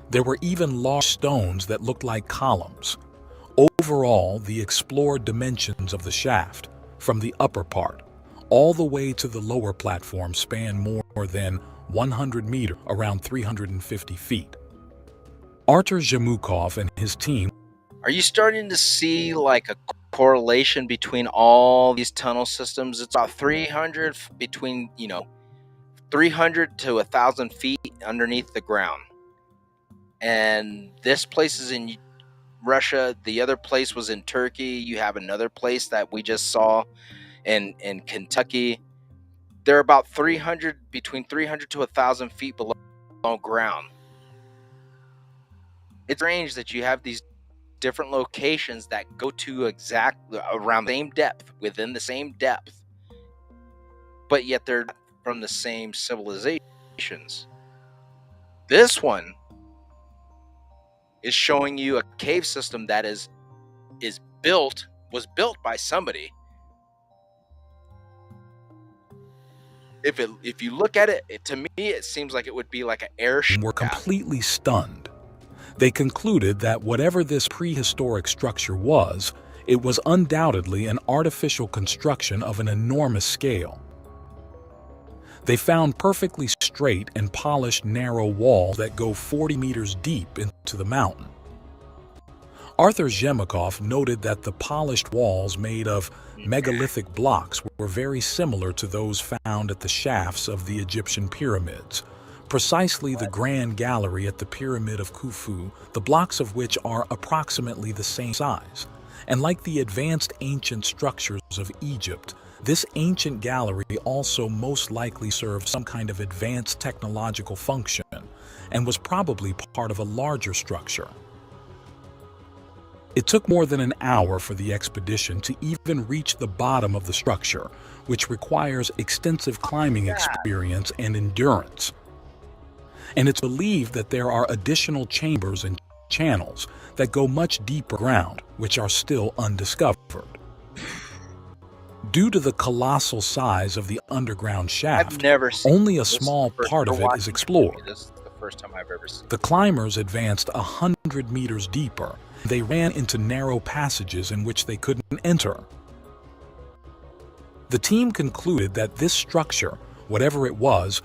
There were even large stones that looked like columns. Overall, the explored dimensions of the shaft, from the upper part all the way to the lower platform, span more than 100 meters, around 350 feet. Artur Zhemukov and his team. Are you starting to see like a correlation between all these tunnel systems? It's about 300 between, 300 to 1,000 feet underneath the ground. And this place is in Russia. The other place was in Turkey. You have another place that we just saw in Kentucky. They're about between 300 to 1,000 feet below ground. It's strange that you have these different locations that go to exactly around the same depth, within the same depth, but yet they're from the same civilizations. This one is showing you a cave system that was built by somebody. If you look at it, to me it seems like it would be like an airship. Were completely stunned. They concluded that whatever this prehistoric structure was, it was undoubtedly an artificial construction of an enormous scale. They found perfectly straight and polished narrow walls that go 40 meters deep into the mountain. Arthur Zhemukov noted that the polished walls made of megalithic blocks were very similar to those found at the shafts of the Egyptian pyramids, precisely the Grand Gallery at the Pyramid of Khufu, the blocks of which are approximately the same size. And like the advanced ancient structures of Egypt, this ancient gallery also most likely served some kind of advanced technological function and was probably part of a larger structure. It took more than an hour for the expedition to even reach the bottom of the structure, which requires extensive climbing experience and endurance. And it's believed that there are additional chambers and channels that go much deeper ground, which are still undiscovered. Due to the colossal size of the underground shaft, only a small part of it is explored. This is the first time I've ever seen. The climbers advanced 100 meters deeper. They ran into narrow passages in which they couldn't enter. The team concluded that this structure, whatever it was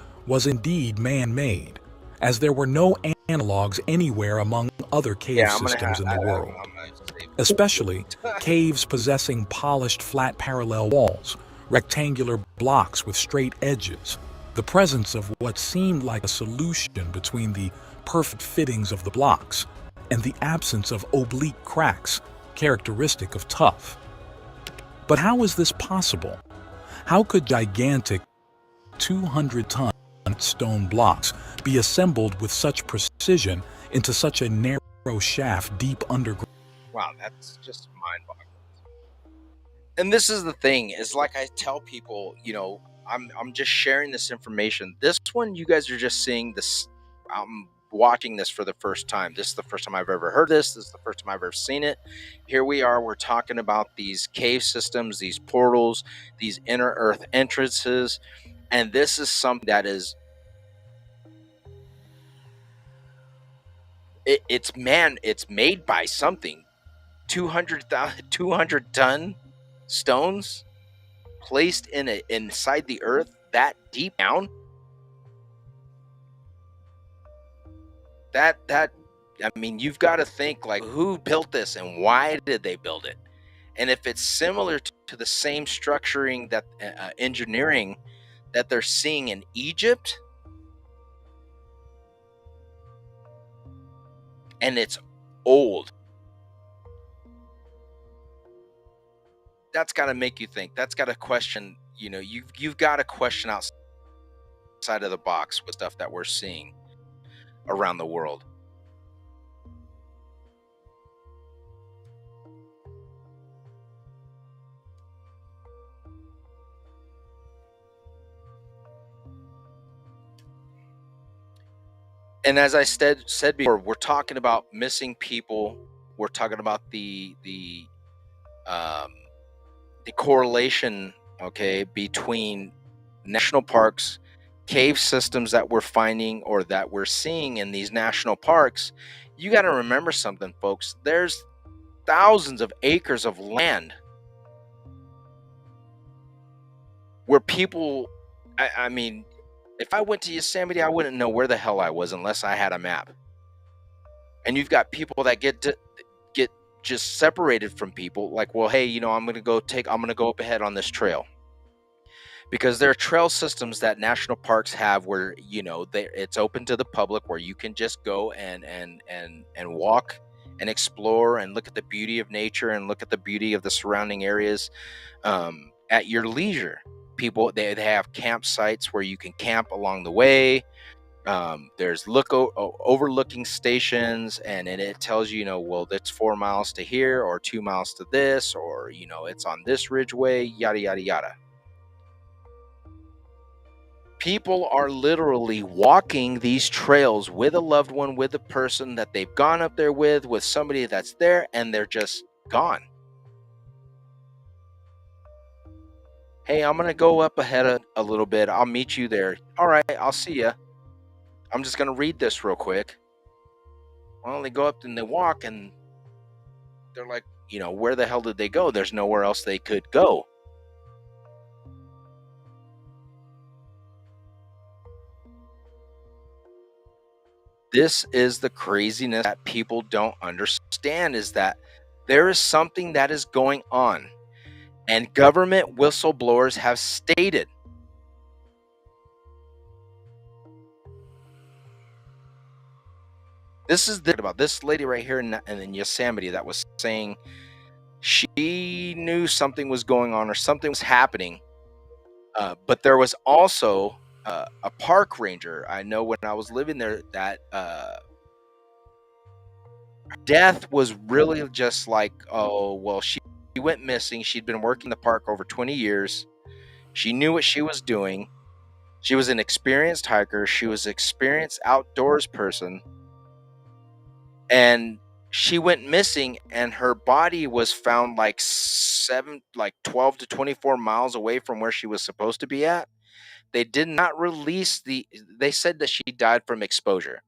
indeed man-made, as there were no analogs anywhere among other cave systems in the world, especially caves possessing polished flat parallel walls, rectangular blocks with straight edges, the presence of what seemed like a solution between the perfect fittings of the blocks and the absence of oblique cracks characteristic of tuff. But how is this possible? How could gigantic 200-ton stone blocks be assembled with such precision into such a narrow shaft deep underground? Wow, that's just mind-boggling. And this is the thing, is like I tell people, I'm just sharing this information. This one, you guys are just seeing this. I'm watching this for the first time. This is the first time I've ever heard this. This is the first time I've ever seen it. Here we are. We're talking about these cave systems, these portals, these inner earth entrances. And this is something that is, it's made by something. 200 ton stones placed inside the earth that deep down. That I mean, you've got to think, like, who built this and why did they build it? And if it's similar to the same structuring, that engineering that they're seeing in Egypt, and it's old, that's got to make you think. That's got to question. You've got to question outside of the box with stuff that we're seeing around the world. And as I said before, we're talking about missing people. We're talking about the correlation, okay, between national parks, cave systems that we're finding or that we're seeing in these national parks. You got to remember something, folks. There's thousands of acres of land where people, I mean, if I went to Yosemite, I wouldn't know where the hell I was unless I had a map. And you've got people that get just separated from people, like, well, hey, I'm gonna go up ahead on this trail, because there are trail systems that national parks have where it's open to the public, where you can just go and walk and explore and look at the beauty of nature and look at the beauty of the surrounding areas at your leisure. People, they have campsites where you can camp along the way. There's overlooking stations, and it tells you, well, it's 4 miles to here or 2 miles to this, or it's on this ridgeway, yada yada yada. People are literally walking these trails with a loved one, with a person that they've gone up there with somebody that's there, and they're just gone. Hey, I'm gonna go up ahead a little bit, I'll meet you there. All right, I'll see ya. I'm just gonna read this real quick. Well, they go up and they walk, and they're like, where the hell did they go? There's nowhere else they could go. This is the craziness that people don't understand, is that there is something that is going on, and government whistleblowers have stated this is about this lady right here in Yosemite that was saying she knew something was going on or something was happening, but there was also a park ranger. I know when I was living there that death was really just like, oh, well, she went missing. She'd been working the park over 20 years. She knew what she was doing. She was an experienced hiker. She was an experienced outdoors person. And she went missing, and her body was found like 12 to 24 miles away from where she was supposed to be at. They did not release they said that she died from exposure.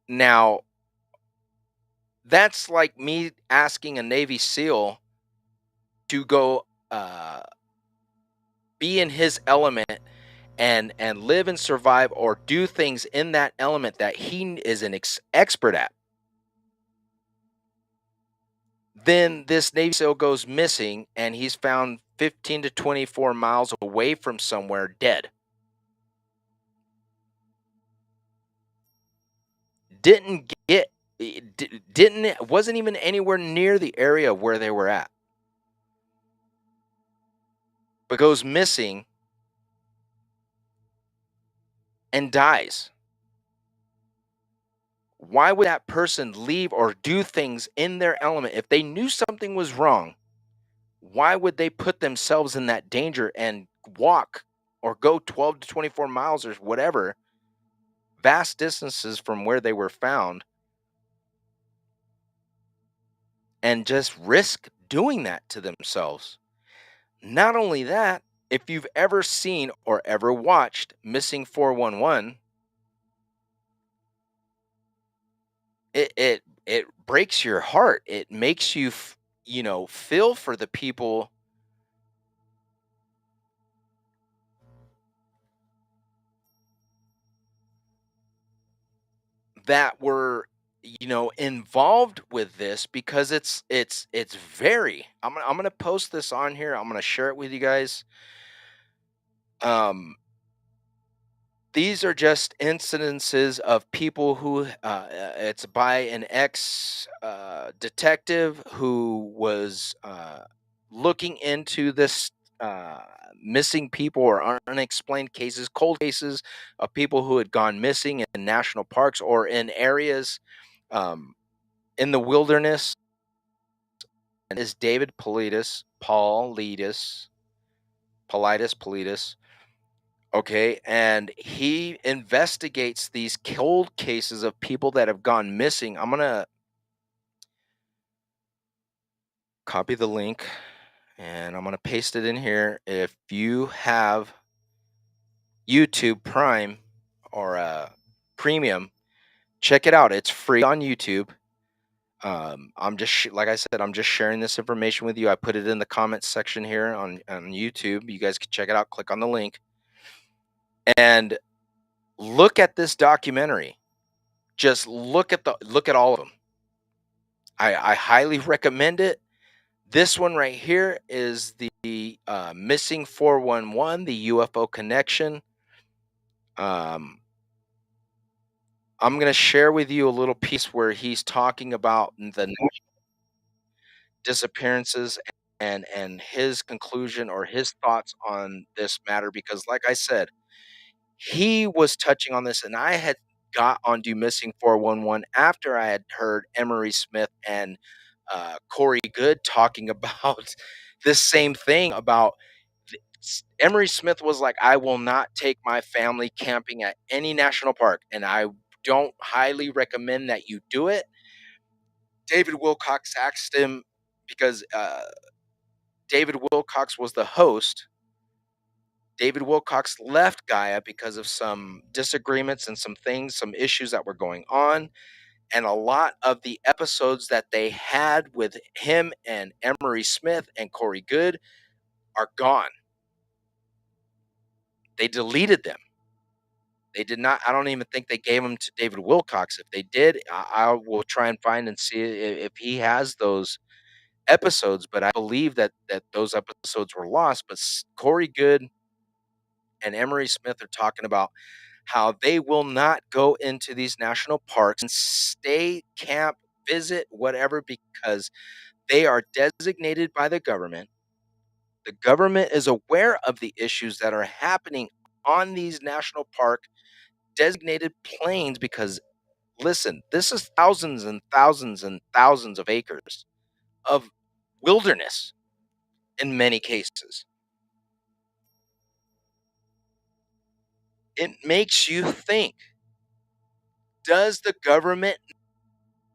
Now, that's like me asking a Navy SEAL to go be in his element and live and survive or do things in that element that he is an expert at. Then this Navy SEAL goes missing, and he's found 15 to 24 miles away from somewhere, dead. Wasn't even anywhere near the area where they were at, but goes missing and dies. Why would that person leave or do things in their element? If they knew something was wrong, why would they put themselves in that danger and walk or go 12 to 24 miles or whatever, vast distances from where they were found, and just risk doing that to themselves? Not only that, if you've ever seen or ever watched Missing 411, it breaks your heart. It makes you feel for the people that were involved with this, because it's very, I'm gonna post this on here. I'm gonna share it with you guys. um these are just incidences of people who it's by an ex detective who was looking into this uh missing people or unexplained cases, cold cases of people who had gone missing in national parks or in areas um in the wilderness. And is David Politis. Okay, and he investigates these cold cases of people that have gone missing. I'm gonna copy the link and I'm gonna paste it in here. If you have YouTube Prime or Premium, check it out. It's free on YouTube. I'm just like I said, I'm just sharing this information with you. I put it in the comments section here on YouTube. You guys can check it out. Click on the link and look at this documentary. Just look at all of them. I highly recommend it. This one right here is the Missing 411, the UFO connection. I'm going to share with you a little piece where he's talking about the disappearances and his conclusion or his thoughts on this matter, because like I said, he was touching on this, and I had got onto Missing 411 after I had heard Emery Smith and Corey Good talking about this same thing. About Emery Smith was like, I will not take my family camping at any national park, and I don't highly recommend that you do it. David Wilcox asked him, because David Wilcox was the host. David Wilcox left Gaia because of some disagreements and some things, some issues that were going on. And a lot of the episodes that they had with him and Emery Smith and Corey Good are gone. They deleted them. They did not, I don't even think they gave them to David Wilcox. If they did, I will try and find and see if he has those episodes. But I believe that those episodes were lost. But Corey Good and Emery Smith are talking about how they will not go into these national parks and stay, camp, visit, whatever, because they are designated by the government. The government is aware of the issues that are happening on these national park designated plains, because listen, this is thousands and thousands and thousands of acres of wilderness in many cases. It makes you think, does the government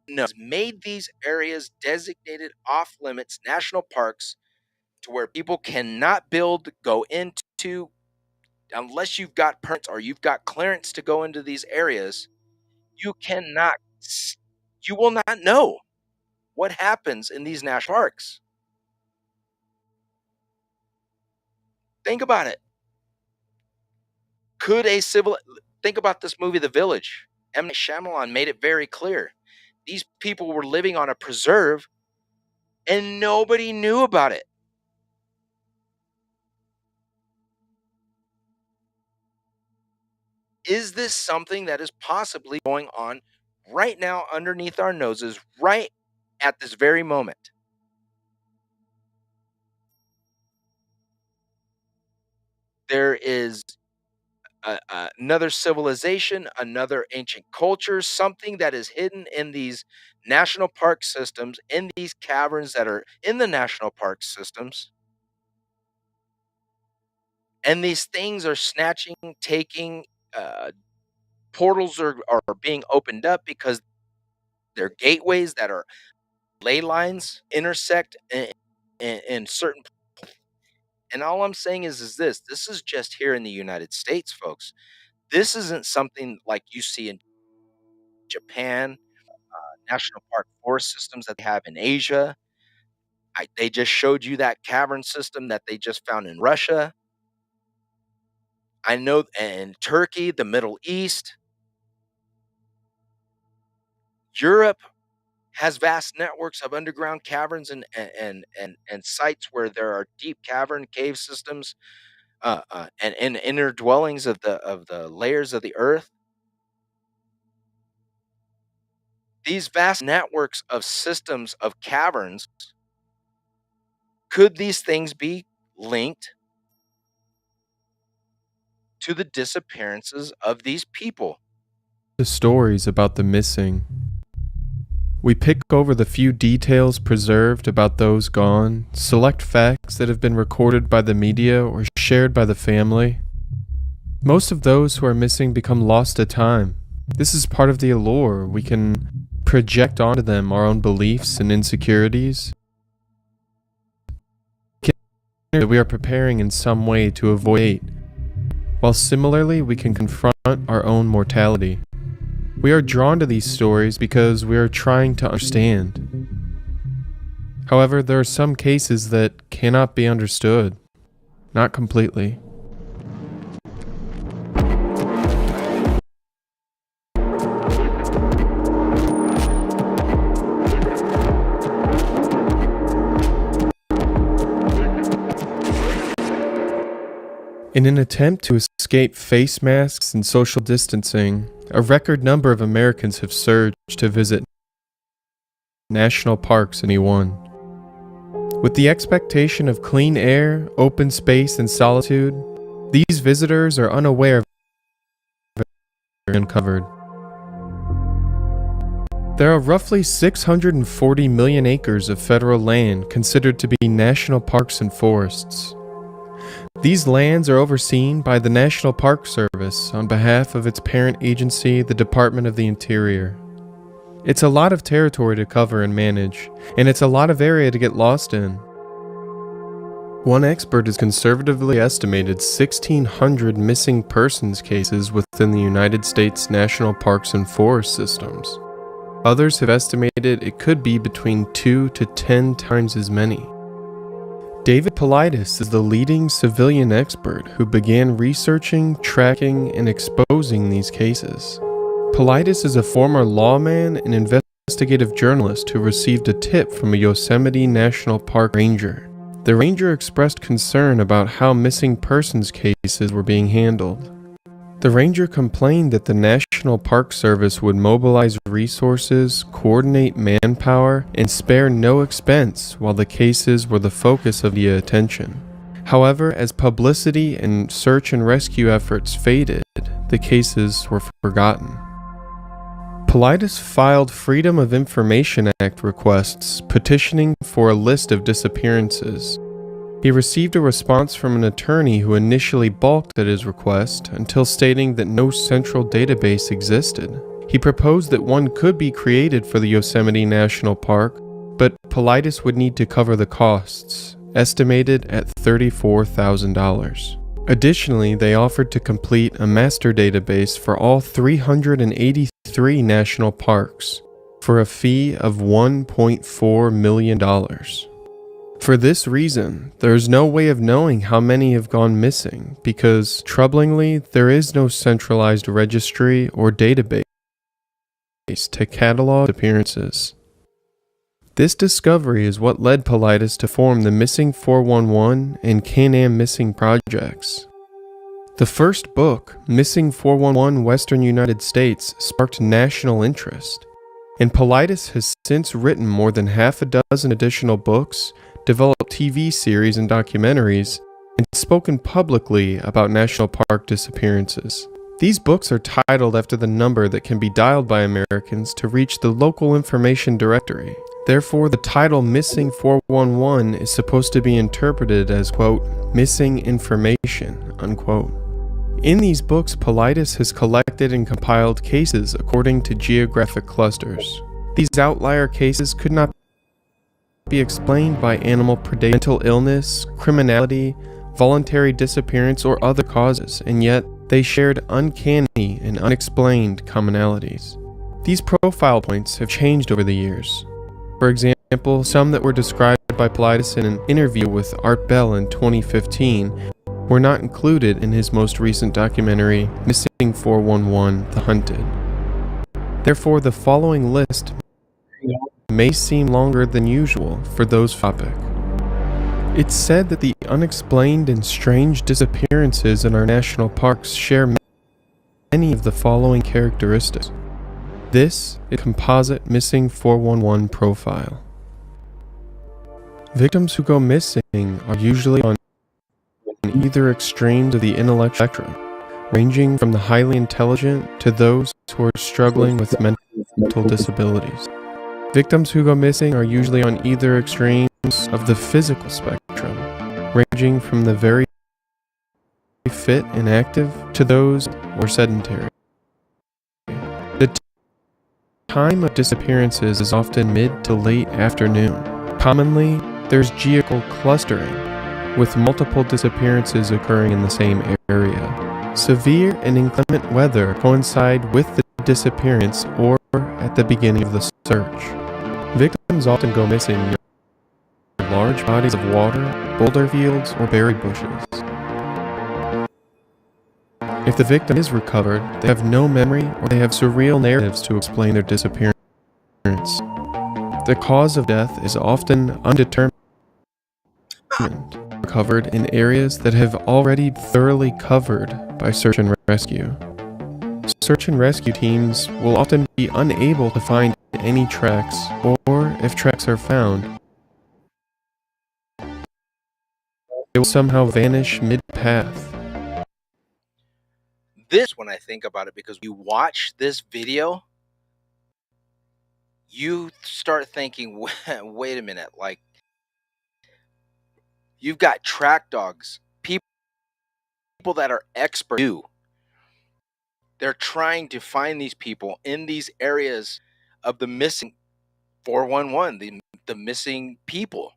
know made these areas designated off limits national parks to where people cannot build, go into, unless you've got permits or you've got clearance to go into these areas? You cannot, you will not know what happens in these national parks. Think about it. Could a civil, think about this movie, The Village. M. Night Shyamalan made it very clear. These people were living on a preserve and nobody knew about it. Is this something that is possibly going on right now underneath our noses, right at this very moment? There is another civilization, another ancient culture, something that is hidden in these national park systems, in these caverns that are in the national park systems. And these things are snatching, taking, portals are being opened up because they're gateways that are ley lines intersect in certain. And all I'm saying is this is just here in the United States, folks. This isn't something like you see in Japan, national park forest systems that they have in Asia. They just showed you that cavern system that they just found in Russia. I know in Turkey, the Middle East, Europe has vast networks of underground caverns and sites where there are deep cavern cave systems, and inner dwellings of the layers of the earth. These vast networks of systems of caverns, could these things be linked to the disappearances of these people? The stories about the missing. We pick over the few details preserved about those gone, select facts that have been recorded by the media or shared by the family. Most of those who are missing become lost to time. This is part of the allure. We can project onto them our own beliefs and insecurities. That we are preparing in some way to avoid, while similarly we can confront our own mortality. We are drawn to these stories because we are trying to understand. However, there are some cases that cannot be understood. Not completely. In an attempt to escape face masks and social distancing, a record number of Americans have surged to visit national parks in E1. With the expectation of clean air, open space, and solitude, these visitors are unaware of uncovered. There are roughly 640 million acres of federal land considered to be national parks and forests. These lands are overseen by the National Park Service on behalf of its parent agency, the Department of the Interior. It's a lot of territory to cover and manage, and it's a lot of area to get lost in. One expert has conservatively estimated 1,600 missing persons cases within the United States National Parks and Forest systems. Others have estimated it could be between 2 to 10 times as many. David Paulides is the leading civilian expert who began researching, tracking, and exposing these cases. Paulides is a former lawman and investigative journalist who received a tip from a Yosemite National Park ranger. The ranger expressed concern about how missing persons cases were being handled. The ranger complained that the National Park Service would mobilize resources, coordinate manpower, and spare no expense while the cases were the focus of the attention. However, as publicity and search and rescue efforts faded, the cases were forgotten. Paulides filed Freedom of Information Act requests petitioning for a list of disappearances. He received a response from an attorney who initially balked at his request until stating that no central database existed. He proposed that one could be created for the Yosemite National Park, but Paulides would need to cover the costs, estimated at $34,000. Additionally, they offered to complete a master database for all 383 national parks for a fee of $1.4 million. For this reason, there is no way of knowing how many have gone missing because, troublingly, there is no centralized registry or database to catalog appearances. This discovery is what led Paulides to form the Missing 411 and Can-Am Missing projects. The first book, Missing 411 Western United States, sparked national interest, and Paulides has since written more than half a dozen additional books, developed TV series and documentaries, and spoken publicly about national park disappearances. These books are titled after the number that can be dialed by Americans to reach the local information directory. Therefore, the title Missing 411 is supposed to be interpreted as, quote, missing information, unquote. In these books, Paulides has collected and compiled cases according to geographic clusters. These outlier cases could not be explained by animal predation, mental illness, criminality, voluntary disappearance, or other causes, and yet they shared uncanny and unexplained commonalities. These profile points have changed over the years. For example, some that were described by Paulides in an interview with Art Bell in 2015 were not included in his most recent documentary, Missing 411: The Hunted. Therefore, the following list may seem longer than usual for those topic. It's said that the unexplained and strange disappearances in our national parks share many of the following characteristics. This is a composite Missing 411 profile. Victims who go missing are usually on either extremes of the intellectual spectrum, ranging from the highly intelligent to those who are struggling with mental disabilities. Victims who go missing are usually on either extremes of the physical spectrum, ranging from the very fit and active to those who are sedentary. The time of disappearances is often mid to late afternoon. Commonly, there's geographical clustering, with multiple disappearances occurring in the same area. Severe and inclement weather coincide with the disappearance or at the beginning of the search. Victims often go missing near large bodies of water, boulder fields, or berry bushes. If the victim is recovered, they have no memory or they have surreal narratives to explain their disappearance. The cause of death is often undetermined, recovered in areas that have already thoroughly covered by search and rescue. Search and rescue teams will often be unable to find any tracks, or if tracks are found, they will somehow vanish mid-path. This, when I think about it, because you watch this video, you start thinking, wait a minute, like, you've got track dogs, people that are expert. They're trying to find these people in these areas of the missing 411, the missing people.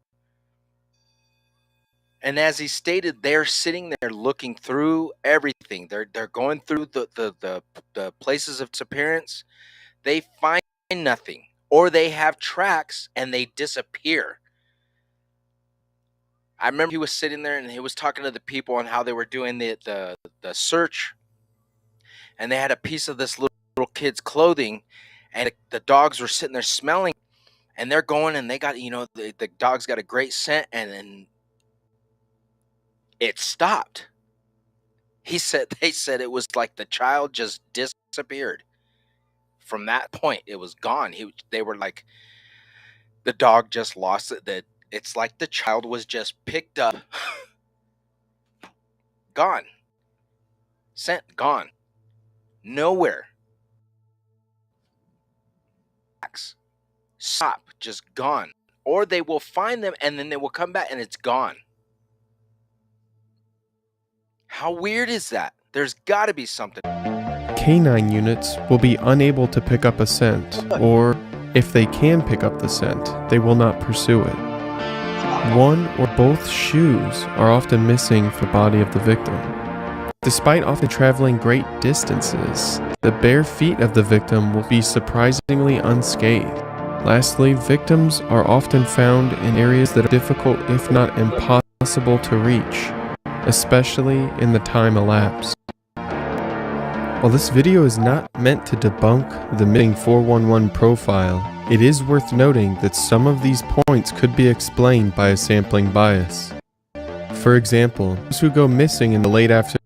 And as he stated, they're sitting there looking through everything. They're going through the places of disappearance. They find nothing, or they have tracks and they disappear. I remember he was sitting there and he was talking to the people on how they were doing the search, and they had a piece of this little kid's clothing, and the dogs were sitting there smelling, and they're going, and they got, the dog's got a great scent, and then it stopped. They said it was like the child just disappeared. From that point, it was gone. They were like, the dog just lost it. That it's like the child was just picked up, gone, scent gone, nowhere. Stop, just gone. Or they will find them and then they will come back and it's gone. How weird is that? There's got to be something. Canine units will be unable to pick up a scent, or if they can pick up the scent, they will not pursue it. One or both shoes are often missing from the body of the victim. Despite often traveling great distances, the bare feet of the victim will be surprisingly unscathed. Lastly, victims are often found in areas that are difficult, if not impossible, to reach, especially in the time elapsed. While this video is not meant to debunk the missing 411 profile, it is worth noting that some of these points could be explained by a sampling bias. For example, those who go missing in the late afternoon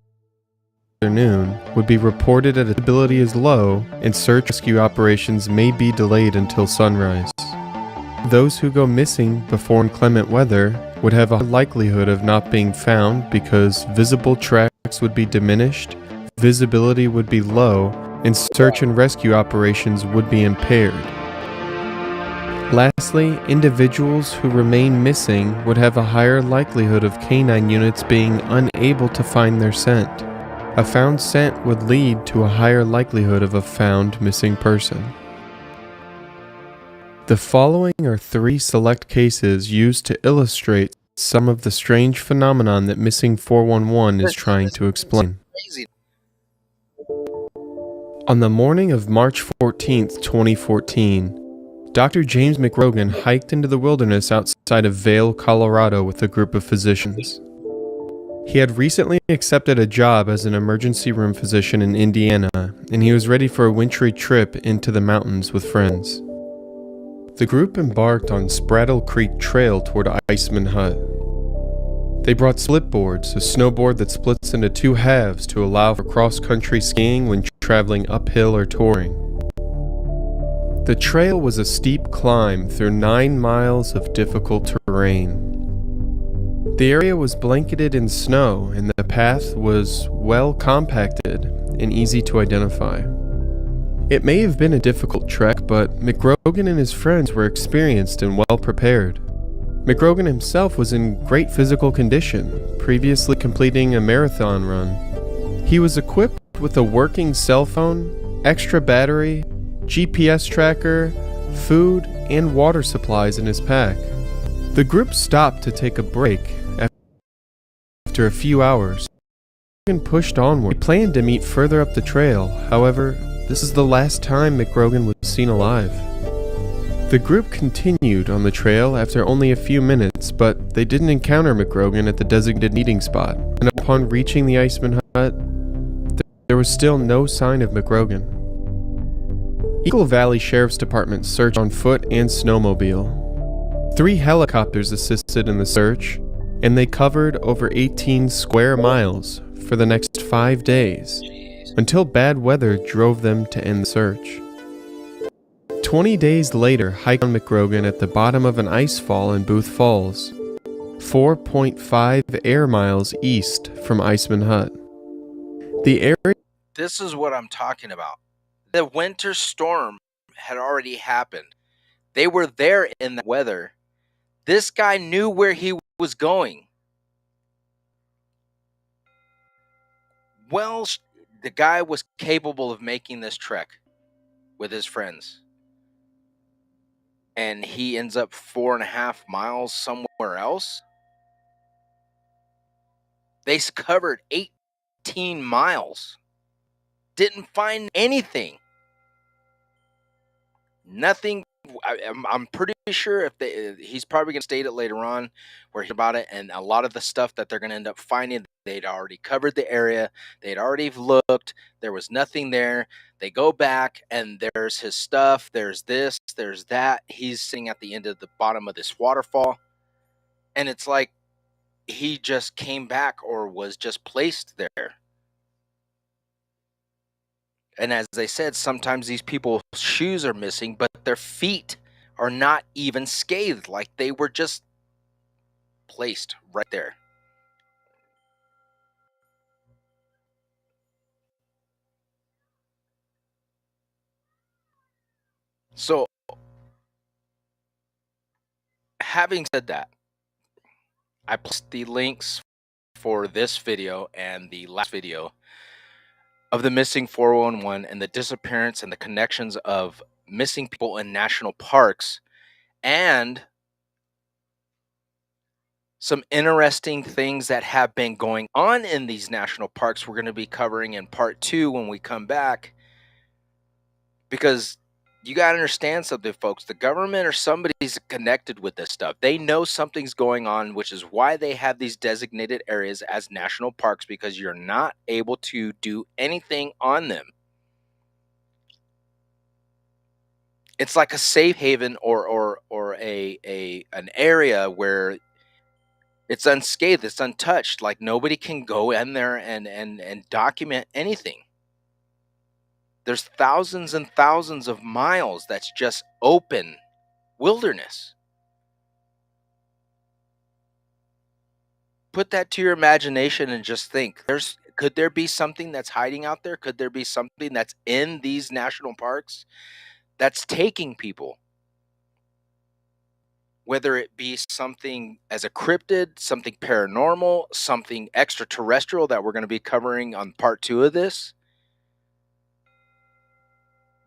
would be reported that visibility is low and search and rescue operations may be delayed until sunrise. Those who go missing before inclement weather would have a likelihood of not being found because visible tracks would be diminished, visibility would be low, and search and rescue operations would be impaired. Lastly, individuals who remain missing would have a higher likelihood of canine units being unable to find their scent. A found scent would lead to a higher likelihood of a found missing person. The following are 3 select cases used to illustrate some of the strange phenomenon that Missing 411 is trying to explain. On the morning of March 14, 2014, Dr. James McRogan hiked into the wilderness outside of Vail, Colorado with a group of physicians. He had recently accepted a job as an emergency room physician in Indiana, and he was ready for a wintry trip into the mountains with friends. The group embarked on Spraddle Creek Trail toward Iceman Hut. They brought split boards, a snowboard that splits into 2 halves to allow for cross-country skiing when traveling uphill or touring. The trail was a steep climb through 9 miles of difficult terrain. The area was blanketed in snow, and the path was well compacted and easy to identify. It may have been a difficult trek, but McRogan and his friends were experienced and well prepared. McRogan himself was in great physical condition, previously completing a marathon run. He was equipped with a working cell phone, extra battery, GPS tracker, food, and water supplies in his pack. The group stopped to take a break after a few hours. McRogan pushed onward. He planned to meet further up the trail, however, this is the last time McRogan was seen alive. The group continued on the trail after only a few minutes, but they didn't encounter McRogan at the designated meeting spot, and upon reaching the Iceman Hut, there was still no sign of McRogan. Eagle Valley Sheriff's Department searched on foot and snowmobile. 3 helicopters assisted in the search, and they covered over 18 square miles for the next 5 days, until bad weather drove them to end the search. 20 days later, hiked on McRogan at the bottom of an ice fall in Booth Falls, 4.5 air miles east from Iceman Hut. The area... This is what I'm talking about. The winter storm had already happened. They were there in the weather. This guy knew where he was going. Well, the guy was capable of making this trek with his friends. And he ends up 4.5 miles somewhere else. They covered 18 miles. Didn't find anything. Nothing. I'm pretty sure he's probably going to state it later on where he's about it, and a lot of the stuff that they're going to end up finding, they'd already covered the area, they'd already looked, there was nothing there. They go back and there's his stuff, there's this, there's that. He's sitting at the end of the bottom of this waterfall, and it's like he just came back or was just placed there. And as they said, sometimes these people's shoes are missing, but their feet are not even scathed. Like they were just placed right there. So, having said that, I placed the links for this video and the last video of the missing 411 and the disappearance and the connections of missing people in national parks, and some interesting things that have been going on in these national parks we're going to be covering in part 2 when we come back. Because you got to understand something, folks. The government or somebody's connected with this stuff. They know something's going on, which is why they have these designated areas as national parks, because you're not able to do anything on them. It's like a safe haven or an area where it's unscathed, it's untouched. Like nobody can go in there and document anything. There's thousands and thousands of miles that's just open wilderness. Put that to your imagination and just think, could there be something that's hiding out there? Could there be something that's in these national parks that's taking people? Whether it be something as a cryptid, something paranormal, something extraterrestrial that we're going to be covering on part 2 of this.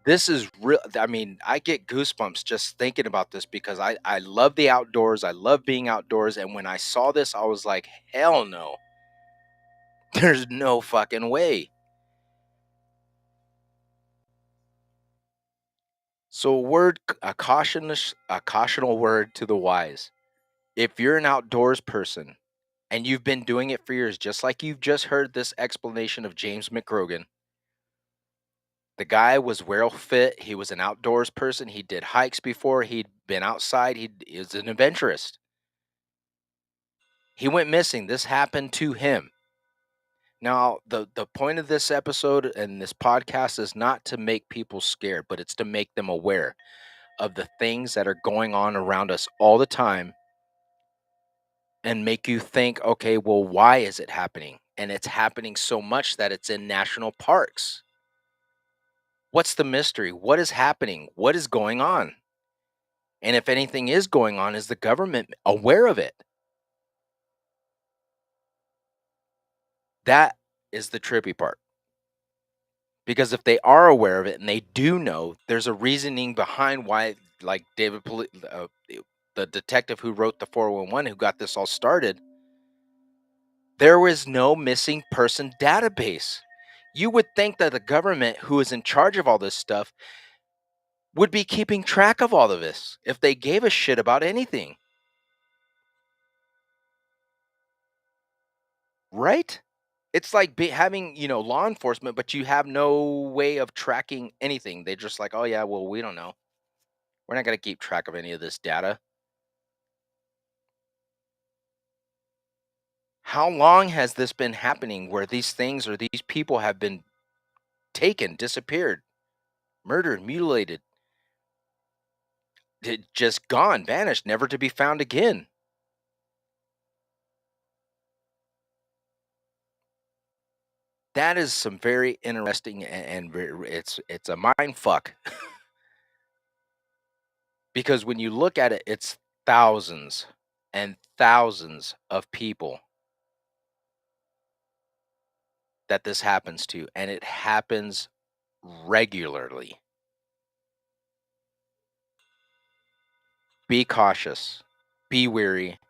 This is real. I mean, I get goosebumps just thinking about this because I love the outdoors. I love being outdoors. And when I saw this, I was like, hell no. There's no fucking way. So a cautional word to the wise. If you're an outdoors person and you've been doing it for years, just like you've just heard this explanation of James McGrogan, the guy was well fit. He was an outdoors person. He did hikes before. He'd been outside. He is an adventurist. He went missing. This happened to him. Now, the point of this episode and this podcast is not to make people scared, but it's to make them aware of the things that are going on around us all the time and make you think, okay, well, why is it happening? And it's happening so much that it's in national parks. What's the mystery? What is happening? What is going on? And if anything is going on, is the government aware of it? That is the trippy part. Because if they are aware of it and they do know, there's a reasoning behind why, like the detective who wrote the 411 who got this all started, there was no missing person database. You would think that the government, who is in charge of all this stuff, would be keeping track of all of this if they gave a shit about anything. Right? It's like having, law enforcement, but you have no way of tracking anything. They're just like, oh, yeah, well, we don't know. We're not going to keep track of any of this data. How long has this been happening where these things or these people have been taken, disappeared, murdered, mutilated, just gone, vanished, never to be found again? That is some very interesting and it's a mind fuck. Because when you look at it, it's thousands and thousands of people that this happens to, and it happens regularly. Be cautious, be wary,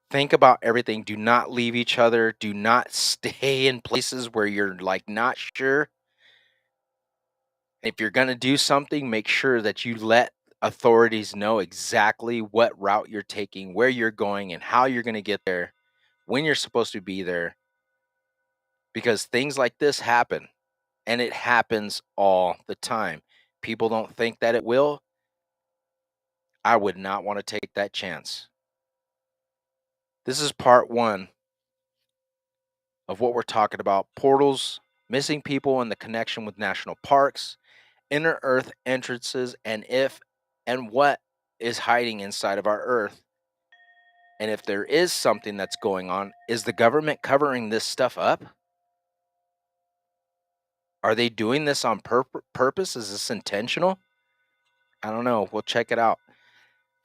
think about everything. Do not leave each other. Do not stay in places where you're like not sure. If you're going to do something, make sure that you let authorities know exactly what route you're taking, where you're going, and how you're going to get there, when you're supposed to be there. Because things like this happen, and it happens all the time. People don't think that it will. I would not want to take that chance. This is part 1 of what we're talking about: portals, missing people, and the connection with national parks, inner earth entrances, and if and what is hiding inside of our earth. And if there is something that's going on, is the government covering this stuff up? Are they doing this on purpose? Is this intentional? I don't know. We'll check it out.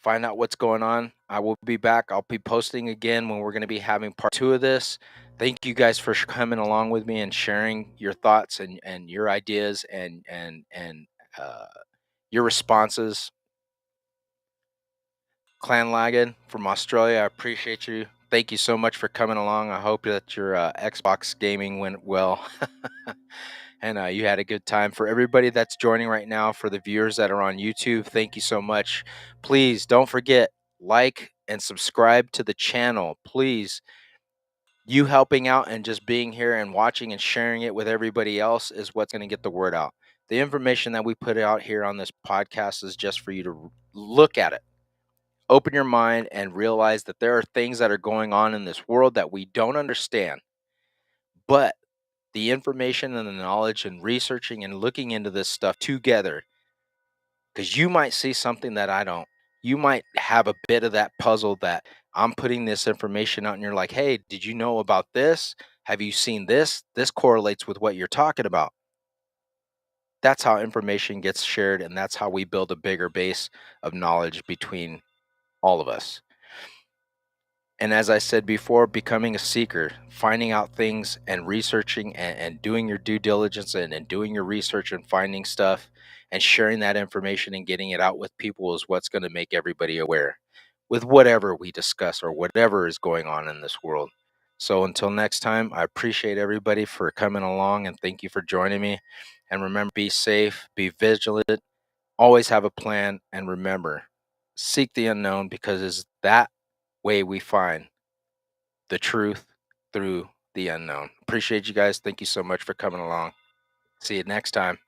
Find out what's going on. I will be back. I'll be posting again when we're going to be having part 2 of this. Thank you guys for coming along with me and sharing your thoughts and your ideas and your responses. Clan Lagged from Australia, I appreciate you. Thank you so much for coming along. I hope that your Xbox gaming went well and you had a good time. For everybody that's joining right now, for the viewers that are on YouTube, thank you so much. Please don't forget, like and subscribe to the channel. Please, you helping out and just being here and watching and sharing it with everybody else is what's going to get the word out. The information that we put out here on this podcast is just for you to look at it. Open your mind and realize that there are things that are going on in this world that we don't understand. But the information and the knowledge and researching and looking into this stuff together, because you might see something that I don't. You might have a bit of that puzzle that I'm putting this information out and you're like, hey, did you know about this? Have you seen this? This correlates with what you're talking about. That's how information gets shared, and that's how we build a bigger base of knowledge between all of us. And as I said before, becoming a seeker, finding out things and researching and doing your due diligence and doing your research and finding stuff and sharing that information and getting it out with people is what's going to make everybody aware with whatever we discuss or whatever is going on in this world. So until next time, I appreciate everybody for coming along and thank you for joining me. And remember, be safe, be vigilant, always have a plan, and remember, seek the unknown because it's that way we find the truth through the unknown. Appreciate you guys. Thank you so much for coming along. See you next time.